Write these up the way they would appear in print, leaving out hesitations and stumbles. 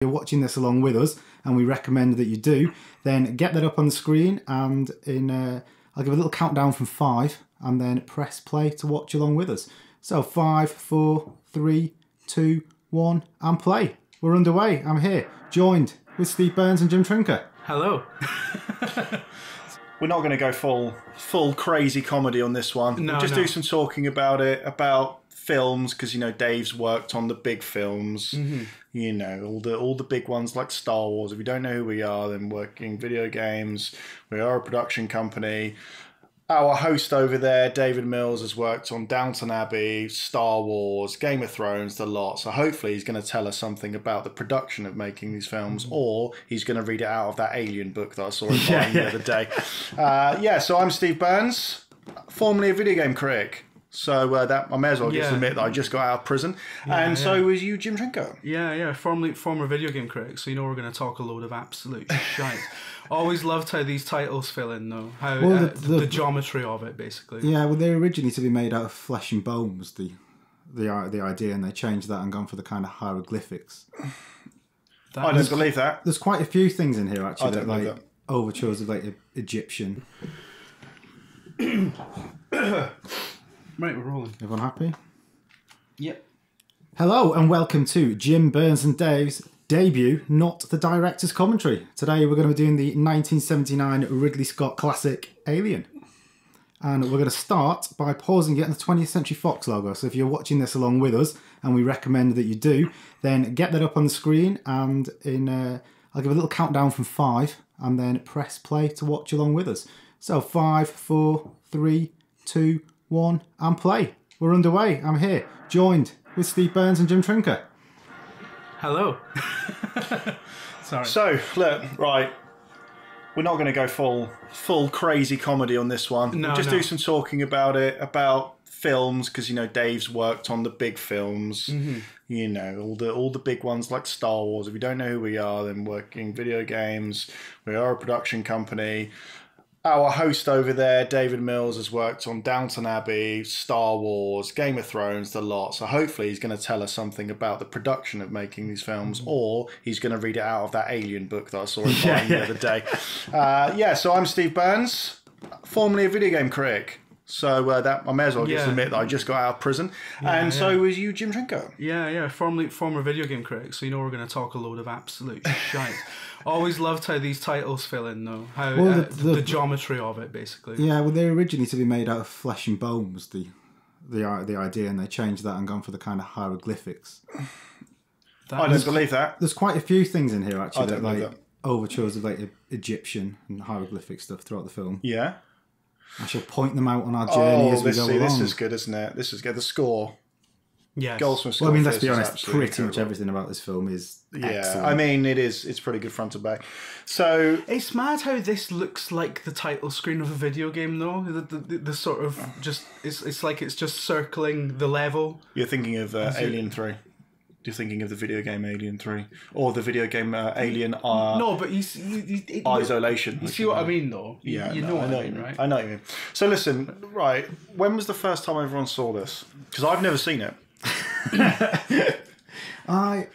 You're watching this along with us, and we recommend that you do, then get that up on the screen, and I'll give a little countdown from 5, and then press play to watch along with us. So 5, 4, 3, 2, 1, and play. We're underway. I'm here, joined with Steve Burns and Jim Trinker. Hello. We're not going to go full crazy comedy on this one. No, we'll just do some talking about it, about films, because you know Dave's worked on the big films. Mm-hmm. You know, all the big ones like Star Wars. If you don't know who we are, then working video games. We are a production company. Our host over there, David Mills, has worked on Downton Abbey, Star Wars, Game of Thrones, the lot. So hopefully he's going to tell us something about the production of making these films, or he's going to read it out of that Alien book that I saw him buying the other day. So I'm Steve Burns, formerly a video game critic. So that I may as well just admit that I just got out of prison. So was you, Jim Trinker. Yeah, former video game critic, so you know we're going to talk a load of absolute shite. Always loved how these titles fill in, though. How the geometry of it, basically. Yeah, well, they were originally to be made out of flesh and bone was the idea, and they changed that and gone for the kind of hieroglyphics. I don't believe that. There's quite a few things in here actually I don't that believe that. overtures of like Egyptian. Right, we're rolling. Everyone happy? Yep. Hello and welcome to Jim Burns and Dave's debut, not the director's commentary. Today we're going to be doing the 1979 Ridley Scott classic Alien. And we're going to start by pausing it on the 20th Century Fox logo. So if you're watching this along with us, and we recommend that you do, then get that up on the screen, and I'll give a little countdown from 5, and then press play to watch along with us. So 5, 4, 3, 2, 1, and play. We're underway. I'm here, joined with Steve Burns and Jim Trinker. Hello. Sorry. So, look, right, we're not going to go full crazy comedy on this one. We'll just do some talking about it, about films, because you know Dave's worked on the big films. Mm-hmm. You know, all the big ones like Star Wars. If you don't know who we are, then working video games. We are a production company. Our host over there, David Mills, has worked on Downton Abbey, Star Wars, Game of Thrones, the lot. So hopefully he's going to tell us something about the production of making these films, or he's going to read it out of that Alien book that I saw him buying the other day. So I'm Steve Burns, formerly a video game critic. So that I may as well just admit that I just got out of prison. So was you, Jim Trinker. Yeah, former video game critic, so you know we're going to talk a load of absolute shite. Always loved how these titles fill in, though. How the geometry of it, basically. Yeah, well, they were originally to be made out of flesh and bone was the idea, and they changed that and gone for the kind of hieroglyphics. I don't believe that. There's quite a few things in here actually I don't believe that. overtures of like Egyptian and hieroglyphic stuff throughout the film. Yeah. I shall point them out on our journey as we go along. This is good, isn't it? This is good. The score. Yes. Goldsmith's Well, I mean, let's be honest, pretty much everything about this film is excellent. I mean, it's pretty good front to back. So it's mad how this looks like the title screen of a video game, though. The sort of just it's like it's just circling the level. You're thinking of Alien 3. You're thinking of the video game Alien 3, or the video game Alien. No, but Isolation. You see what I mean, though. Yeah, you know what I mean, right? I know what you mean. So listen, right. When was the first time everyone saw this? Because I've never seen it. I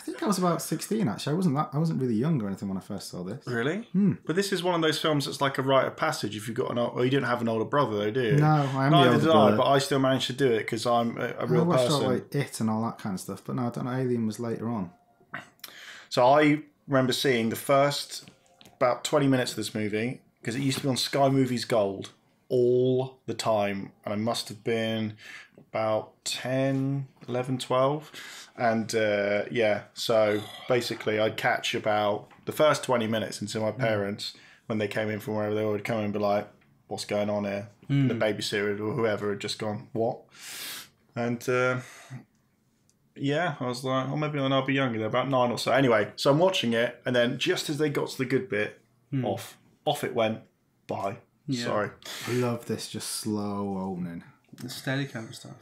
think I was about 16 actually. I wasn't really young or anything when I first saw this. Really? But this is one of those films that's like a rite of passage if you've got you didn't have an older brother though, do you? No, I am Neither the older did brother. I, but I still managed to do it because I'm a real I watched person. all, like It and all that kind of stuff, but no, I don't know. Alien was later on. So I remember seeing the first about 20 minutes of this movie because it used to be on Sky Movies Gold all the time, and I must have been about 10, 11, 12. And so basically I'd catch about the first 20 minutes until my parents, when they came in from wherever they would come in and be like, what's going on here? The babysitter or whoever had just gone, what? And I was like, oh, maybe I'll be younger. They're about 9 or so. Anyway, so I'm watching it, and then just as they got to the good bit, off it went. Bye. Yeah. Sorry. I love this just slow owning. The Steadicam stuff.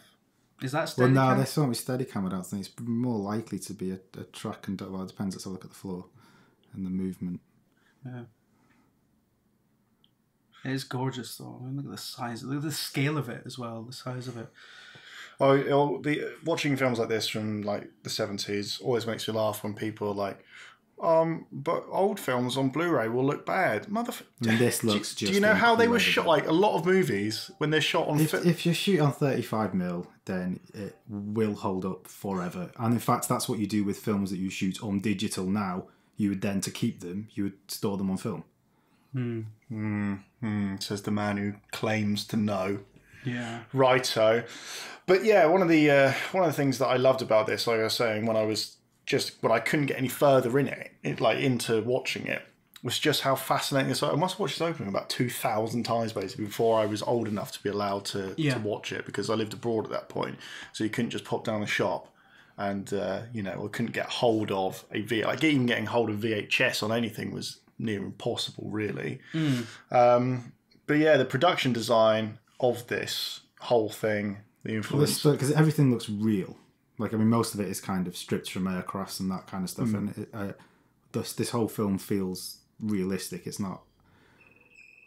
Is that Steadicam? Well, no, this won't be Steadicam. I don't think it's more likely to be a track and well, it depends. Let's have a look at the floor and the movement. Yeah. It is gorgeous, though. I mean, look at the size. Look at the scale of it as well. The size of it. Watching films like this from like the 70s always makes me laugh when people are like, but old films on Blu-ray will look bad. This looks do you know how they were shot? Like a lot of movies, when they're shot on... If you shoot on 35mm, then it will hold up forever. And in fact, that's what you do with films that you shoot on digital now. You would then, to keep them, you would store them on film. Says the man who claims to know. Yeah. Righto. But yeah, one of the things that I loved about this, like I was saying, when I couldn't get any further in it, like into watching it, was just how fascinating this. I must have watched this opening about 2,000 times basically before I was old enough to be allowed to watch it, because I lived abroad at that point, so you couldn't just pop down the shop and I couldn't get hold of even getting hold of VHS on anything was near impossible, really. But yeah, the production design of this whole thing, the influence, because everything looks real. Like, I mean, most of it is kind of stripped from aircrafts and that kind of stuff, and this whole film feels realistic. It's not,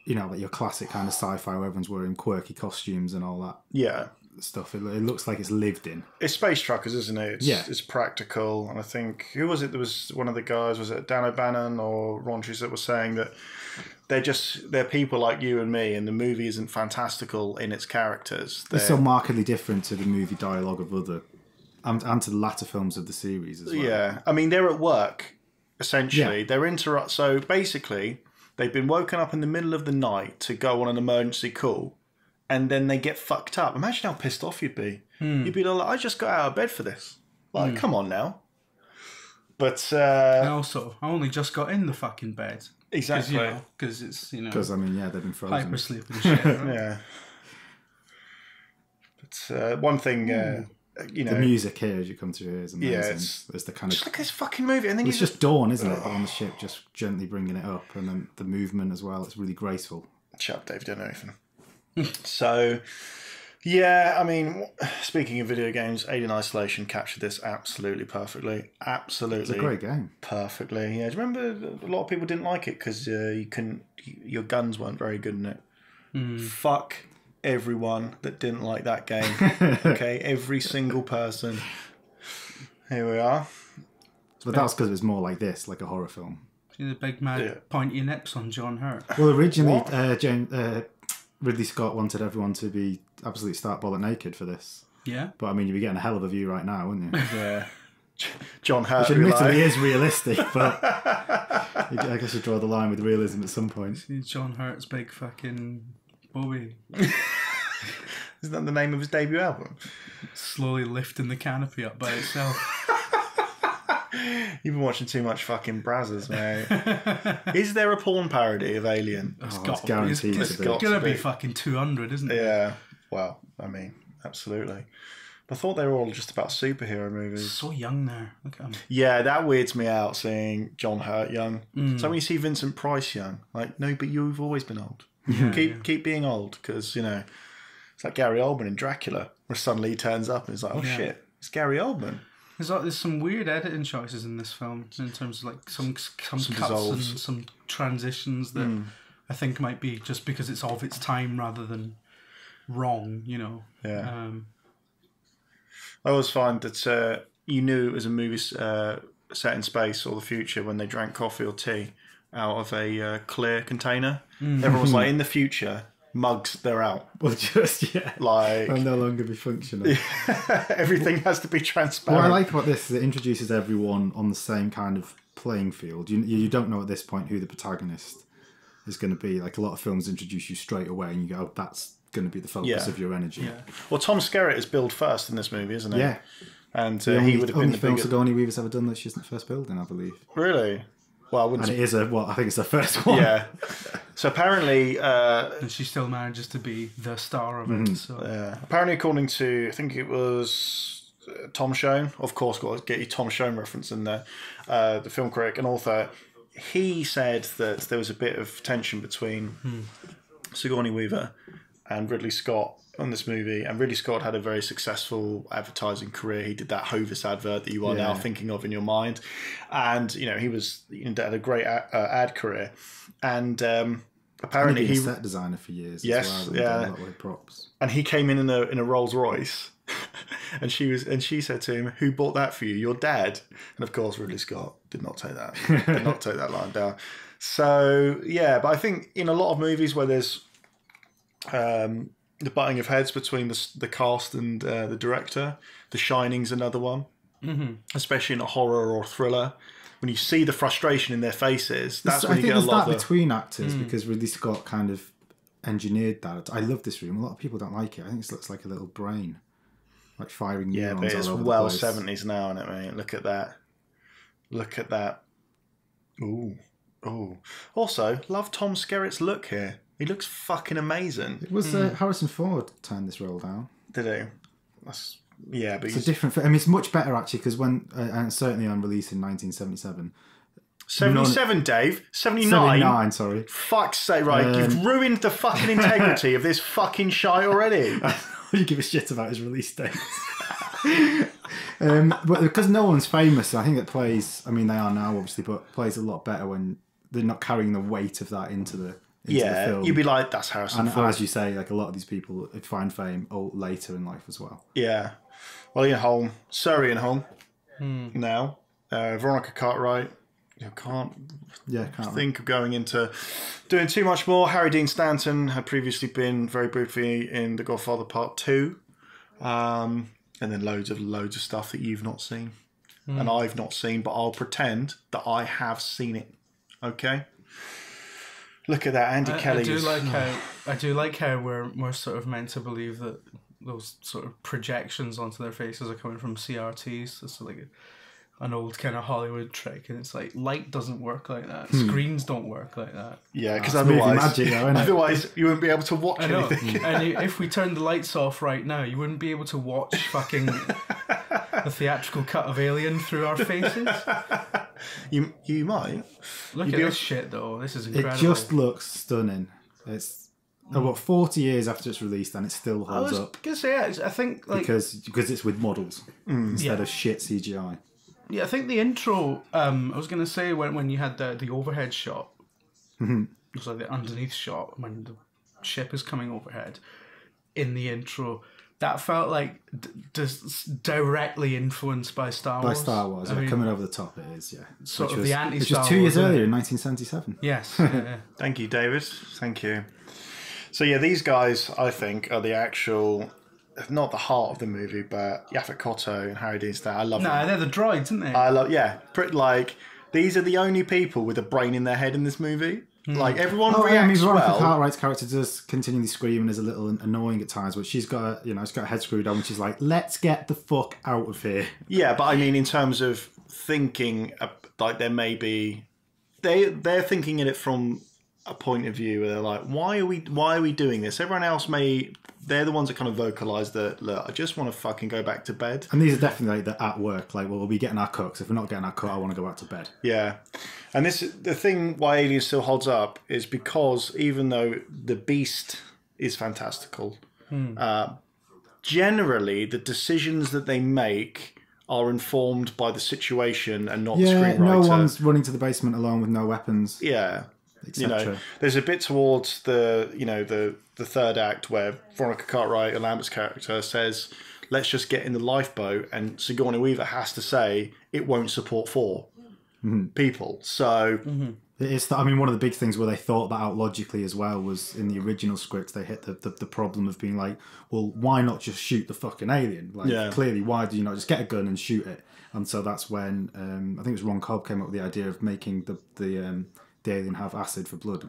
like your classic kind of sci-fi where everyone's wearing quirky costumes and all that stuff. It looks like it's lived in. It's space truckers, isn't it? It's practical. And I think, who was it? There was one of the guys, was it Dan O'Bannon or Ron Tree, that was saying that they're people like you and me, and the movie isn't fantastical in its characters. It's so markedly different to the movie dialogue of other... And to the latter films of the series as well. Yeah. I mean, they're at work, essentially. Yeah. So basically, they've been woken up in the middle of the night to go on an emergency call, and then they get fucked up. Imagine how pissed off you'd be. You'd be like, I just got out of bed for this. Like, come on now. But... and also, I only just got in the fucking bed. Exactly. Because it's, Because, I mean, they've been frozen. Hypersleep and shit, right? Yeah. But one thing... the music here as you come through here is amazing. Yeah, it's the kind just look at this fucking movie, and then it's just dawn, isn't it? But on the ship, just gently bringing it up, and then the movement as well. It's really graceful. Shut up, Dave. Don't know anything. So, yeah, I mean, speaking of video games, Alien Isolation captured this absolutely perfectly. Absolutely, it's a great game. Perfectly. Yeah. Do you remember a lot of people didn't like it because your guns weren't very good in it. Fuck everyone that didn't like that game. Okay, every single person. Here we are. But that's because it was more like this, like a horror film. See the big mad pointy nips on John Hurt. Well, originally Ridley Scott wanted everyone to be absolutely stark bollock naked for this. Yeah. But I mean, you'd be getting a hell of a view right now, wouldn't you? Yeah. John Hurt. Which admittedly is realistic, but I guess you draw the line with realism at some point. See John Hurt's big fucking Bobby. Isn't that the name of his debut album? Slowly lifting the canopy up by itself. You've been watching too much fucking Brazzers, mate. Is there a porn parody of Alien? It's guaranteed. It's going to be fucking 200, isn't it? Yeah. Well, I mean, absolutely. I thought they were all just about superhero movies. So young there. Look at him. Yeah, that weirds me out, seeing John Hurt young. So when you see Vincent Price young, like, no, but you've always been old. Keep being old, because, it's like Gary Oldman in Dracula, where suddenly he turns up and he's like, oh shit, it's Gary Oldman. There's some weird editing choices in this film, in terms of like some cuts dissolves. and some transitions that I think might be just because it's of its time rather than wrong, Yeah. I always find that you knew it was a movie set in space or the future when they drank coffee or tea out of a clear container. Everyone was like, in the future, mugs, they're out. Well, like they'll no longer be functional. Everything has to be transparent. What I like about this is it introduces everyone on the same kind of playing field. You don't know at this point who the protagonist is going to be. Like, a lot of films introduce you straight away and you go, oh, that's going to be the focus of your energy. Yeah. Well, Tom Skerritt is billed first in this movie, isn't he? Yeah. And he would have been the film biggest... Sigourney Weaver's ever done that she's the first building, I believe. Really? Well, I wouldn't... And it is I think it's the first one. Yeah. So apparently... and she still manages to be the star of it. So. Yeah. Apparently, according to, I think it was Tom Schoen, of course, got to get your Tom Schoen reference in there, the film critic and author, he said that there was a bit of tension between Sigourney Weaver and Ridley Scott on this movie, and Ridley Scott had a very successful advertising career. He did that Hovis advert that you are now thinking of in your mind, and he had a great ad career, and apparently he was a set designer for years. Yes, as well, a lot with props, and he came in a Rolls Royce. And she said to him, "Who bought that for you? Your dad." And of course, Ridley Scott did not take that line down. So yeah, but I think in a lot of movies where there's the butting of heads between the cast and the director, The Shining's another one, especially in a horror or thriller. When you see the frustration in their faces, that's when you get a lot of... I think there's that between actors, because Ridley Scott kind of engineered that. I love this room. A lot of people don't like it. I think it looks like a little brain, like firing neurons. Yeah, but it's well 70s now, isn't it, mate? Look at that. Look at that. Ooh. Also, love Tom Skerritt's look here. He looks fucking amazing. It was Harrison Ford turned this role down. Did he? Yeah, but it's a different. I mean, it's much better actually because when and certainly on release in 1977. 77, Dave. 79. 79, sorry. Fuck's sake, right? You've ruined the fucking integrity of this fucking shite already. You give a shit about his release dates. But because Nolan's famous, I think it plays. I mean, they are now obviously, but plays a lot better when they're not carrying the weight of that into the film. You'd be like, that's Harrison Ford. And as you say, like a lot of these people find fame later in life as well. Yeah. Well, Ian Holm, Sir Ian Holm, now Veronica Cartwright. Can't think of going into doing too much more. Harry Dean Stanton had previously been very briefly in The Godfather Part 2, and then loads of stuff that you've not seen and I've not seen, but I'll pretend that I have seen it. Okay. Look at that, Andy Kelly. I do like how we're sort of meant to believe that those sort of projections onto their faces are coming from CRTs. It's like an old kind of Hollywood trick, and it's like light doesn't work like that. Screens don't work like that. Yeah, because otherwise you wouldn't be able to watch anything. And if we turned the lights off right now, you wouldn't be able to watch fucking the theatrical cut of Alien through our faces. You might. Look at this shit though. This is incredible. It just looks stunning. It's about 40 years after it's released, and it still holds up. I was gonna say, I think like because it's with models instead of shit CGI. Yeah, I think the intro. I was gonna say when you had the overhead shot, it's like the underneath shot when the ship is coming overhead. In the intro, that felt like directly influenced by Star Wars. By Star Wars, coming over the top. It is, yeah. Sort of the anti-Star Wars. Which was 2 years earlier in 1977. Yes. Yeah. Thank you, David. Thank you. So yeah, these guys I think are the actual. Not the heart of the movie, but Yaphet Kotto and Harry Dean Stanton. I love them. No, they're the droids, aren't they? Like these are the only people with a brain in their head in this movie. Like everyone reacts Veronica Cartwright's character does continually scream and is a little annoying at times, but she's got she's got her head screwed on, and she's like, "Let's get the fuck out of here." Yeah, but I mean, in terms of thinking, like there may be, they're thinking in it from a point of view where they're like, why are we doing this? Everyone else they're the ones that kind of vocalise that, look, I just want to fucking go back to bed. And these are definitely like at work, like, well, we'll be getting our cut, because if we're not getting our cut, I want to go back to bed. Yeah. And the thing why Alien still holds up is because even though the beast is fantastical, generally the decisions that they make are informed by the situation and not the screenwriter. No one's running to the basement alone with no weapons. Yeah. There's a bit towards the third act where Veronica Cartwright, Lambert's character, says, "Let's just get in the lifeboat," and Sigourney Weaver has to say it won't support 4 people. So it is. I mean, one of the big things where they thought that out logically as well was in the original script. They hit the problem of being like, well, why not just shoot the fucking alien? Like, clearly, why do you not just get a gun and shoot it? And so that's when I think it was Ron Cobb came up with the idea of making the alien have acid for blood.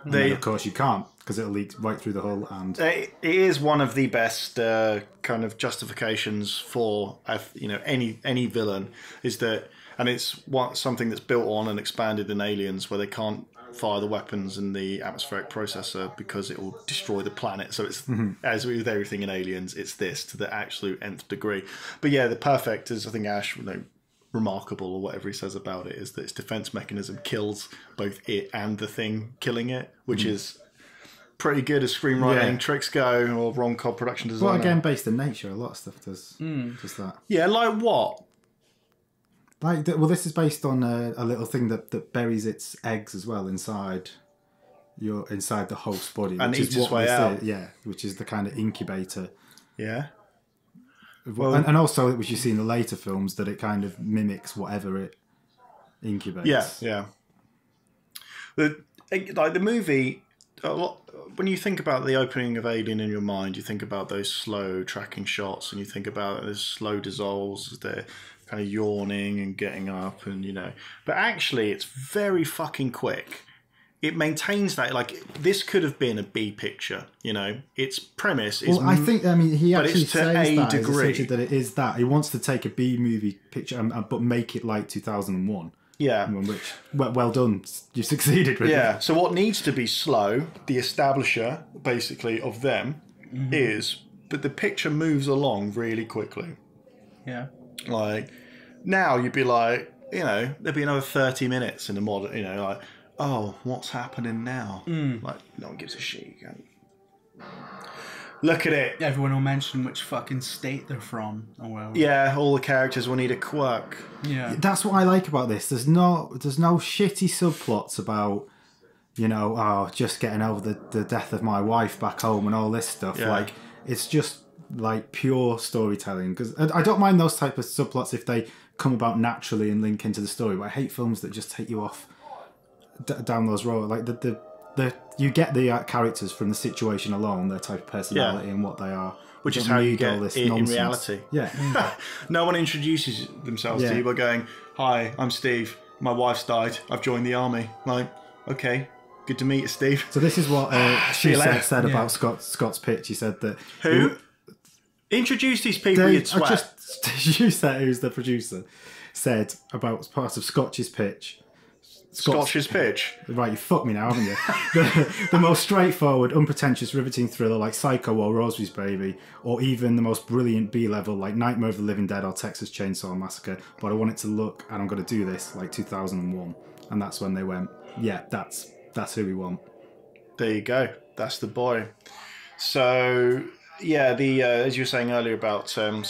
And then, of course, you can't, because it'll leak right through the hull. And it is one of the best kind of justifications for any villain is that, and it's something that's built on and expanded in Aliens, where they can't fire the weapons in the atmospheric processor because it will destroy the planet. So it's as with everything in Aliens, it's this to the absolute nth degree. But yeah, the perfect is, I think Ash, remarkable or whatever he says about it, is that its defense mechanism kills both it and the thing killing it, which is pretty good as screenwriting tricks go, or Ron Cobb production design. Well, again, based in nature, a lot of stuff does just that. Yeah, like what? This is based on a little thing that buries its eggs as well inside the host's body, and eats its way out. Yeah, which is the kind of incubator. Yeah. Well, and also, which you see in the later films, that it kind of mimics whatever it incubates. Yeah. The movie, when you think about the opening of Alien in your mind, you think about those slow tracking shots, and you think about those slow dissolves as they're kind of yawning and getting up, and But actually, it's very fucking quick. It maintains that, like, this could have been a B picture, Its premise is... Well, I think, he actually it's to says a that, degree. that it is that. He wants to take a B movie picture, but make it like 2001. Yeah. Which, well done. You succeeded with it. Yeah. So what needs to be slow, the establisher, basically, of them, is... But the picture moves along really quickly. Yeah. Like, now you'd be like, there'd be another 30 minutes in the modern, like... Oh, what's happening now? Like, no one gives a shit. You can't... Look at it. Everyone will mention which fucking state they're from. Oh well. Yeah, all the characters will need a quirk. Yeah. That's what I like about this. There's no shitty subplots about, just getting over the death of my wife back home and all this stuff. Yeah. Like, it's just like pure storytelling. Because I don't mind those type of subplots if they come about naturally and link into the story. But I hate films that just take you off down those roads. Like you get the characters from the situation alone, their type of personality and what they are, which is how you get it in nonsense. reality. Yeah. No one introduces themselves to you by going, "Hi, I'm Steve. My wife's died. I've joined the army." Like, okay, good to meet you, Steve. So this is what she said about Scott's pitch. He said that Introduce these people, you twat. You said, who's the producer, said about part of Scotch's pitch. Scotch's pitch. Right, you fucked me now, haven't you? the most straightforward, unpretentious, riveting thriller like Psycho or Rosemary's Baby, or even the most brilliant B-level like Nightmare of the Living Dead or Texas Chainsaw Massacre, but I want it to look, and I'm going to do this, like 2001. And that's when they went, yeah, that's who we want. There you go. That's the boy. So, yeah, as you were saying earlier about some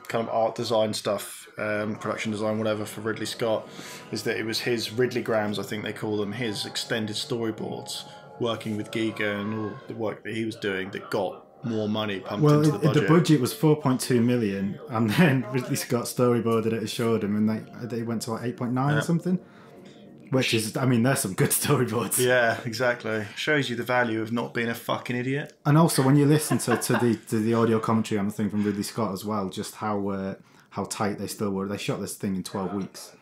kind of art design stuff, production design, whatever, for Ridley Scott, is that it was his Ridleygrams, I think they call them, his extended storyboards, working with Giga and all the work that he was doing that got more money pumped into the budget. The budget was 4.2 million, and then Ridley Scott storyboarded it and showed him, and they went to like 8.9 or something. Which is, there's some good storyboards. Yeah, exactly. Shows you the value of not being a fucking idiot. And also, when you listen to the audio commentary on the thing from Ridley Scott as well, just how tight they still were. They shot this thing in 12 weeks.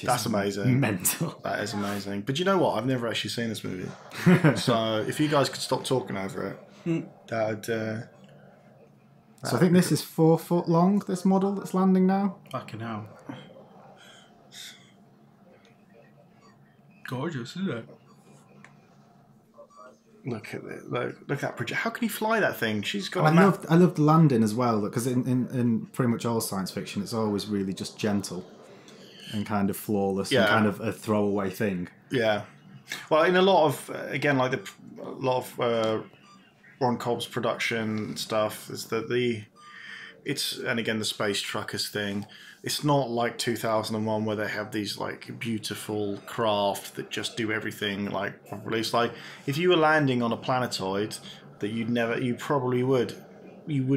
That's amazing. Mental. That is amazing. But you know what? I've never actually seen this movie. So if you guys could stop talking over it, that would... So I think this is 4 foot long, this model that's landing now. Fucking hell. Gorgeous, isn't it? Look at it. Look at that project. How can he fly that thing? She's got. I loved landing as well, because in pretty much all science fiction, it's always really just gentle and kind of flawless and kind of a throwaway thing. Yeah. Well, in a lot of Ron Cobb's production stuff is that and again the space truckers thing. It's not like 2001 where they have these like beautiful craft that just do everything like properly. It's like if you were landing on a planetoid that you probably would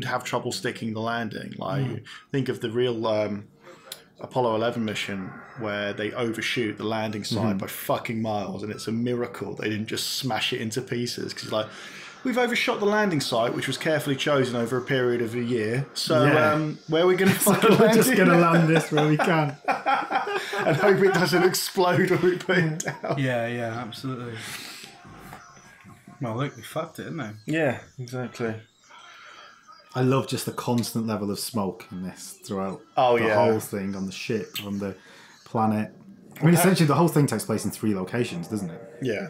have trouble sticking the landing. Like think of the real Apollo 11 mission where they overshoot the landing site by fucking miles, and it's a miracle they didn't just smash it into pieces, because like, we've overshot the landing site, which was carefully chosen over a period of a year. So where are we going to fucking land? We're just going to land this where we can. And hope it doesn't explode when we put it down. Yeah, absolutely. Well, look, we fucked it, didn't they? Yeah, exactly. I love just the constant level of smoke in this throughout the whole thing, on the ship, on the planet. Essentially the whole thing takes place in 3 locations, doesn't it? Yeah.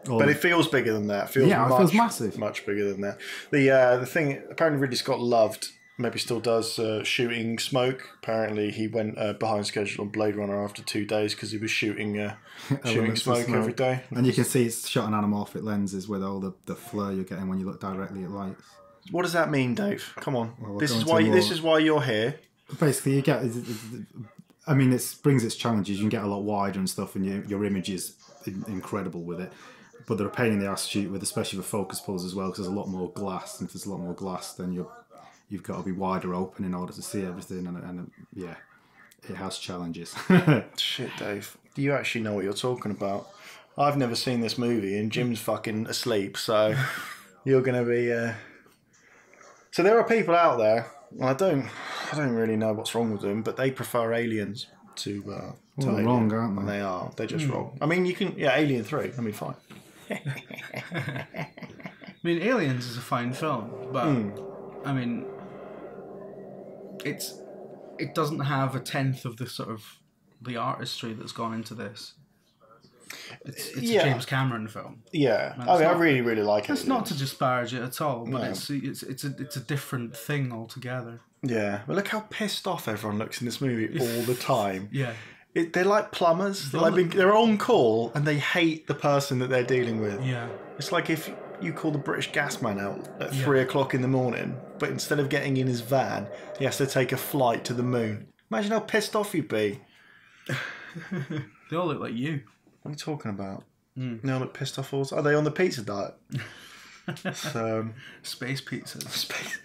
But it feels bigger than that. It feels massive. Much bigger than that. The thing, apparently Ridley Scott loved, maybe still does, shooting smoke. Apparently he went behind schedule on Blade Runner after 2 days because he was shooting smoke every day. And you can see it's shot on anamorphic lenses with all the flare you're getting when you look directly at lights. What does that mean, Dave? Come on. Well, this is why you're here. Basically, you get... it brings its challenges. You can get a lot wider and stuff, and your image is incredible with it. But they're a pain in the ass to shoot with, especially for focus pulls as well, because there's a lot more glass. And if there's a lot more glass, then your you've got to be wider open in order to see everything, and yeah, it has challenges. Shit, Dave, you actually know what you're talking about. I've never seen this movie, and Jim's fucking asleep, so you're going to be... So there are people out there, and I don't really know what's wrong with them, but they prefer Aliens to Well, Alien. wrong, aren't they? And they are. They're just wrong. I mean, you can... Yeah, Alien 3. I mean, fine. I mean, Aliens is a fine film, but I mean, it doesn't have a tenth of the sort of the artistry that's gone into this. It's a James Cameron film. Yeah, I mean, I really like it. It's not to disparage it at all, but No. it's a different thing altogether. Yeah, but look how pissed off everyone looks in this movie all the time. Yeah. They're like plumbers. They're on call and they hate the person that they're dealing with. Yeah. It's like if you call the British gas man out at 3 o'clock in the morning, but instead of getting in his van, he has to take a flight to the moon. Imagine how pissed off you'd be. They all look like you. What are you talking about? They all look pissed off also. Are they on the pizza diet? Space pizzas. Space.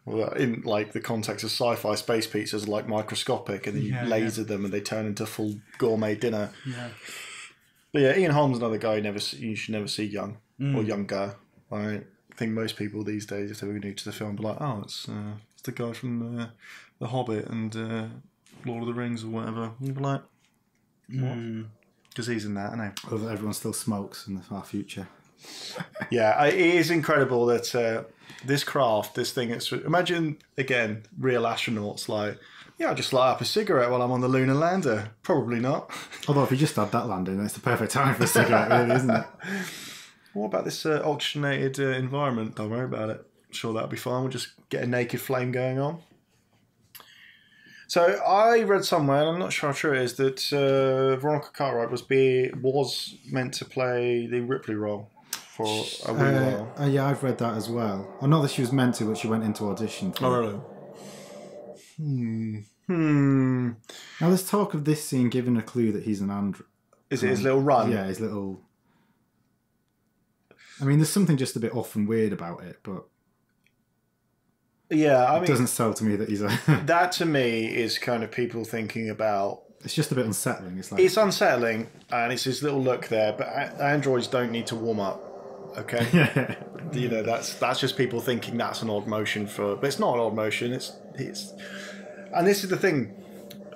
Well, in like the context of sci-fi, space pizzas are like microscopic, and then you laser them, and they turn into full gourmet dinner. Yeah. But yeah, Ian Holm's another guy you should never see young or younger. I think most people these days, if they were new to the film, be like, "Oh, it's the guy from The Hobbit and Lord of the Rings or whatever." You'd be like, "What?" Because he's in that, isn't he? Everyone still smokes in the far future. Yeah, it is incredible that this craft, this thing. Imagine again, real astronauts like, yeah, I just light up a cigarette while I'm on the lunar lander. Probably not. Although if you just had that landing, then it's the perfect time for a cigarette, really, isn't it? What about this oxygenated environment? Don't worry about it. I'm sure that'll be fine. We'll just get a naked flame going on. So I read somewhere, and I'm not sure how true it is, that Veronica Cartwright was meant to play the Ripley role for a wee while. Yeah, I've read that as well. Well, not that she was meant to, but she went into audition for it. Really? Now there's talk of this scene giving a clue that he's an android. Is it his little run? Yeah, his little... I mean, there's something just a bit off and weird about it, but... Yeah, I mean... It doesn't sell to me that he's a... That, to me, is kind of people thinking about... It's just a bit unsettling. It's unsettling, and it's his little look there, but androids don't need to warm up, okay? Yeah. You know, that's just people thinking that's an odd motion for... But it's not an odd motion, it's... And this is the thing.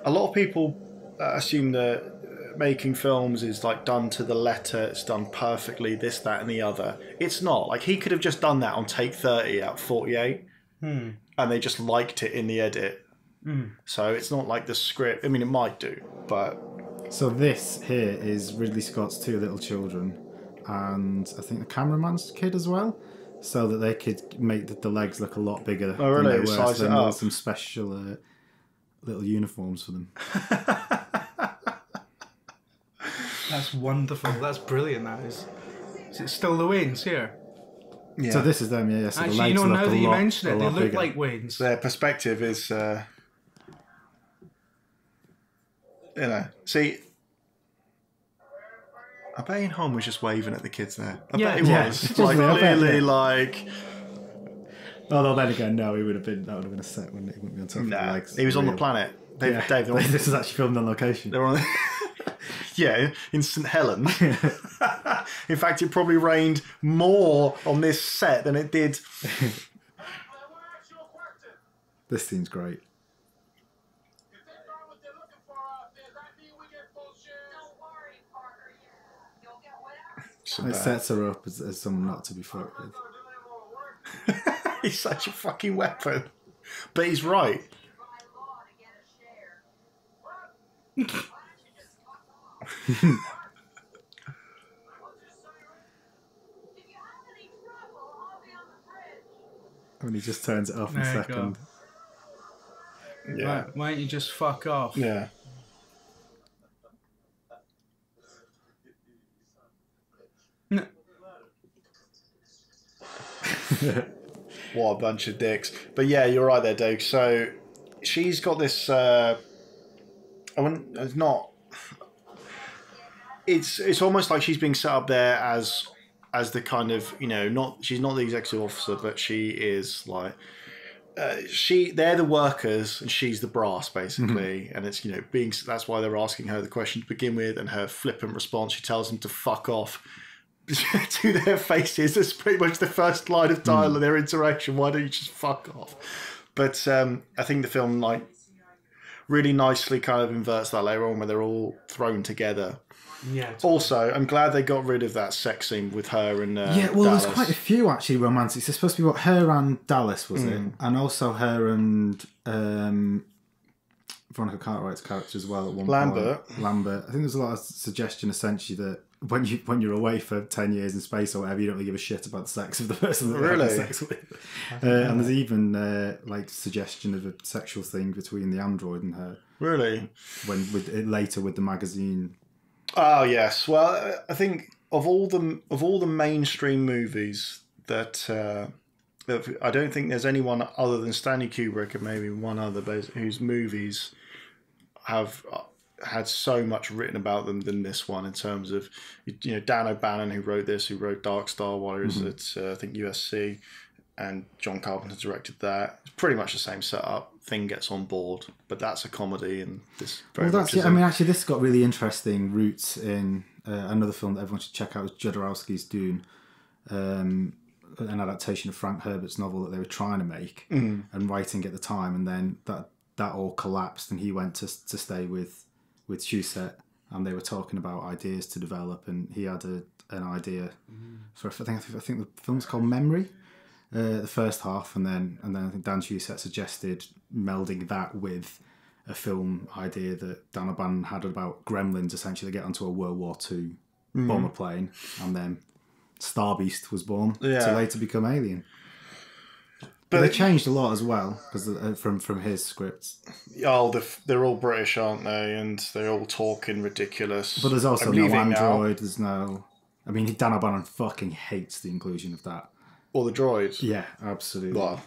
A lot of people assume that making films is like done to the letter, it's done perfectly, this, that, and the other. It's not. Like, he could have just done that on take 30 out of 48, and they just liked it in the edit. So it's not like the script. I mean, it might do, but... So this here is Ridley Scott's two little children, and I think the cameraman's kid as well, so that they could make the legs look a lot bigger Oh, really? than they were. Size So it they up. made some special little uniforms for them. That's wonderful. That's brilliant. That is. Is it still the Waynes here? Yeah. So this is them, yeah. So the Actually, legs you know, look now a that you lot- mention a it, they lot look bigger. like Waynes. Their perspective is... you know, see... I bet Ian Holm was just waving at the kids there. I bet he Yeah. was. Like, I bet, clearly, yeah. like... Although then again, no, that would have been a set, wouldn't it? He wouldn't be on top of the Nah, legs. he was on the Real. planet. Dave, Yeah. Dave, they're on, This is actually filmed on location. they're on yeah, in St Helens. In fact, it probably rained more on this set than it did. This scene's great. So It bad. sets her up as someone not to be fucked with. He's such a fucking weapon. But he's right. When he just turns it off in a There you second. Yeah. Why don't you just fuck off? Yeah. No. What a bunch of dicks. But yeah, you're right there, Dave. So she's got this... it's not... It's almost like she's being set up there as the kind of, you know, she's not the executive officer, but she is like they're the workers and she's the brass, basically. And it's, that's why they're asking her the question to begin with, and her flippant response, she tells them to fuck off to their faces. That's pretty much the first line of dialogue, their interaction. Why don't you just fuck off? But I think the film really nicely kind of inverts that later on, where they're all thrown together. Yeah. Also, I'm glad they got rid of that sex scene with her and Dallas. There's quite a few actually romantics. There's supposed to be her and Dallas, was it? And also her and Veronica Cartwright's character as well at one point. Lambert. I think there's a lot of suggestion essentially that when you're away for 10 years in space or whatever, you don't really give a shit about the sex of the person that you're having sex with. And there's even suggestion of a sexual thing between the android and her. Really? Later with the magazine. Oh yes. Well, I think of all the mainstream movies that I don't think there's anyone other than Stanley Kubrick and maybe one other whose movies have had so much written about them than this one, in terms of Dan O'Bannon, who wrote Dark Star while he was at I think USC, and John Carpenter directed that. It's pretty much the same setup. Thing gets on board, but that's a comedy, and this very much is. I mean, actually, this got really interesting roots in another film that everyone should check out. Was Jodorowsky's Dune, an adaptation of Frank Herbert's novel that they were trying to make and writing at the time, and then that all collapsed, and he went to stay with Shusett, and they were talking about ideas to develop, and he had an idea for I think the film's called Memory. The first half, and then I think Dan Shusett suggested melding that with a film idea that Dan O'Bannon had about gremlins, essentially get onto a World War II bomber plane, and then Star Beast was born to later become Alien. But they changed a lot as well because from his scripts. Oh, they're all British, aren't they? And they all talk in ridiculous. But there's also no android. There's no. I mean, Dan O'Bannon fucking hates the inclusion of that. Or the droids. Yeah, absolutely. Well,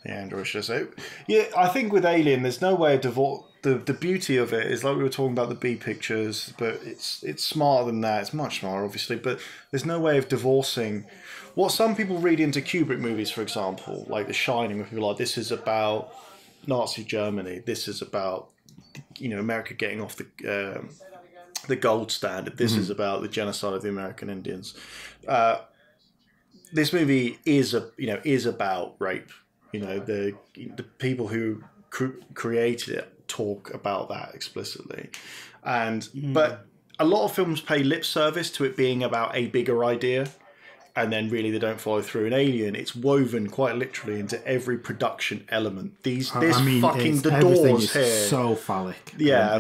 the android should say. Yeah, I think with Alien, there's no way of divorce. The beauty of it is, like we were talking about the B pictures, but it's smarter than that. It's much smarter, obviously, but there's no way of divorcing what some people read into Kubrick movies, for example, like The Shining, where people are like, this is about Nazi Germany. This is about America getting off the gold standard. This is about the genocide of the American Indians. This movie is about rape. The people who created it talk about that explicitly, but a lot of films pay lip service to it being about a bigger idea, and then really they don't follow through. In Alien, it's woven quite literally into every production element. The doors here, so phallic. Yeah,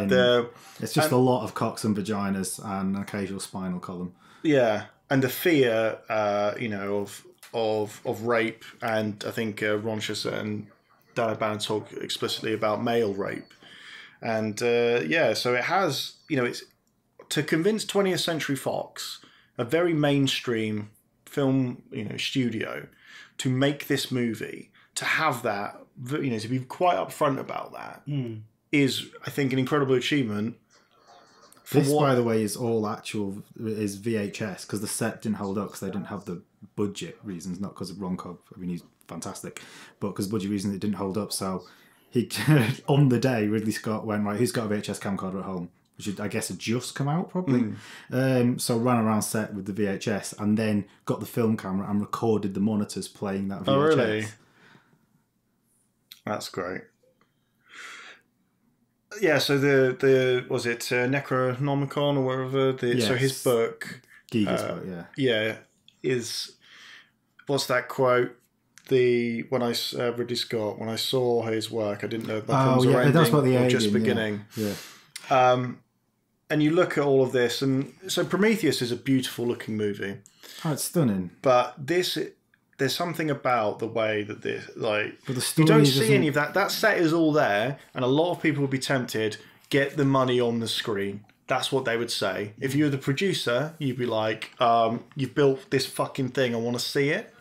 it's just a lot of cocks and vaginas and an occasional spinal column. Yeah. And the fear, of rape, and I think Ron Shusett and Dan O'Bannon talk explicitly about male rape, and so it has, it's to convince 20th Century Fox, a very mainstream film, studio, to make this movie, to have that, to be quite upfront about that, is, I think, an incredible achievement. This, by the way, is VHS, because the set didn't hold up because they didn't have the budget reasons, not because of Ron Cobb. I mean, he's fantastic, but because budget reasons it didn't hold up. So he, on the day, Ridley Scott went, right, who's got a VHS camcorder at home? Which I guess had just come out, probably. So ran around set with the VHS and then got the film camera and recorded the monitors playing that VHS. Oh, really? That's great. Yeah, so the was it Necronomicon or whatever? So his book, Giger's book, is, what's that quote? Ridley Scott, when I saw his work, I didn't know if my films were ending that's what the or alien, just beginning. Yeah. And you look at all of this, and so Prometheus is a beautiful looking movie. Oh, it's stunning. But there's something about the way that but the story, you don't see any of that. That set is all there, and a lot of people would be tempted, get the money on the screen. That's what they would say. If you were the producer, you'd be like, you've built this fucking thing, I want to see it.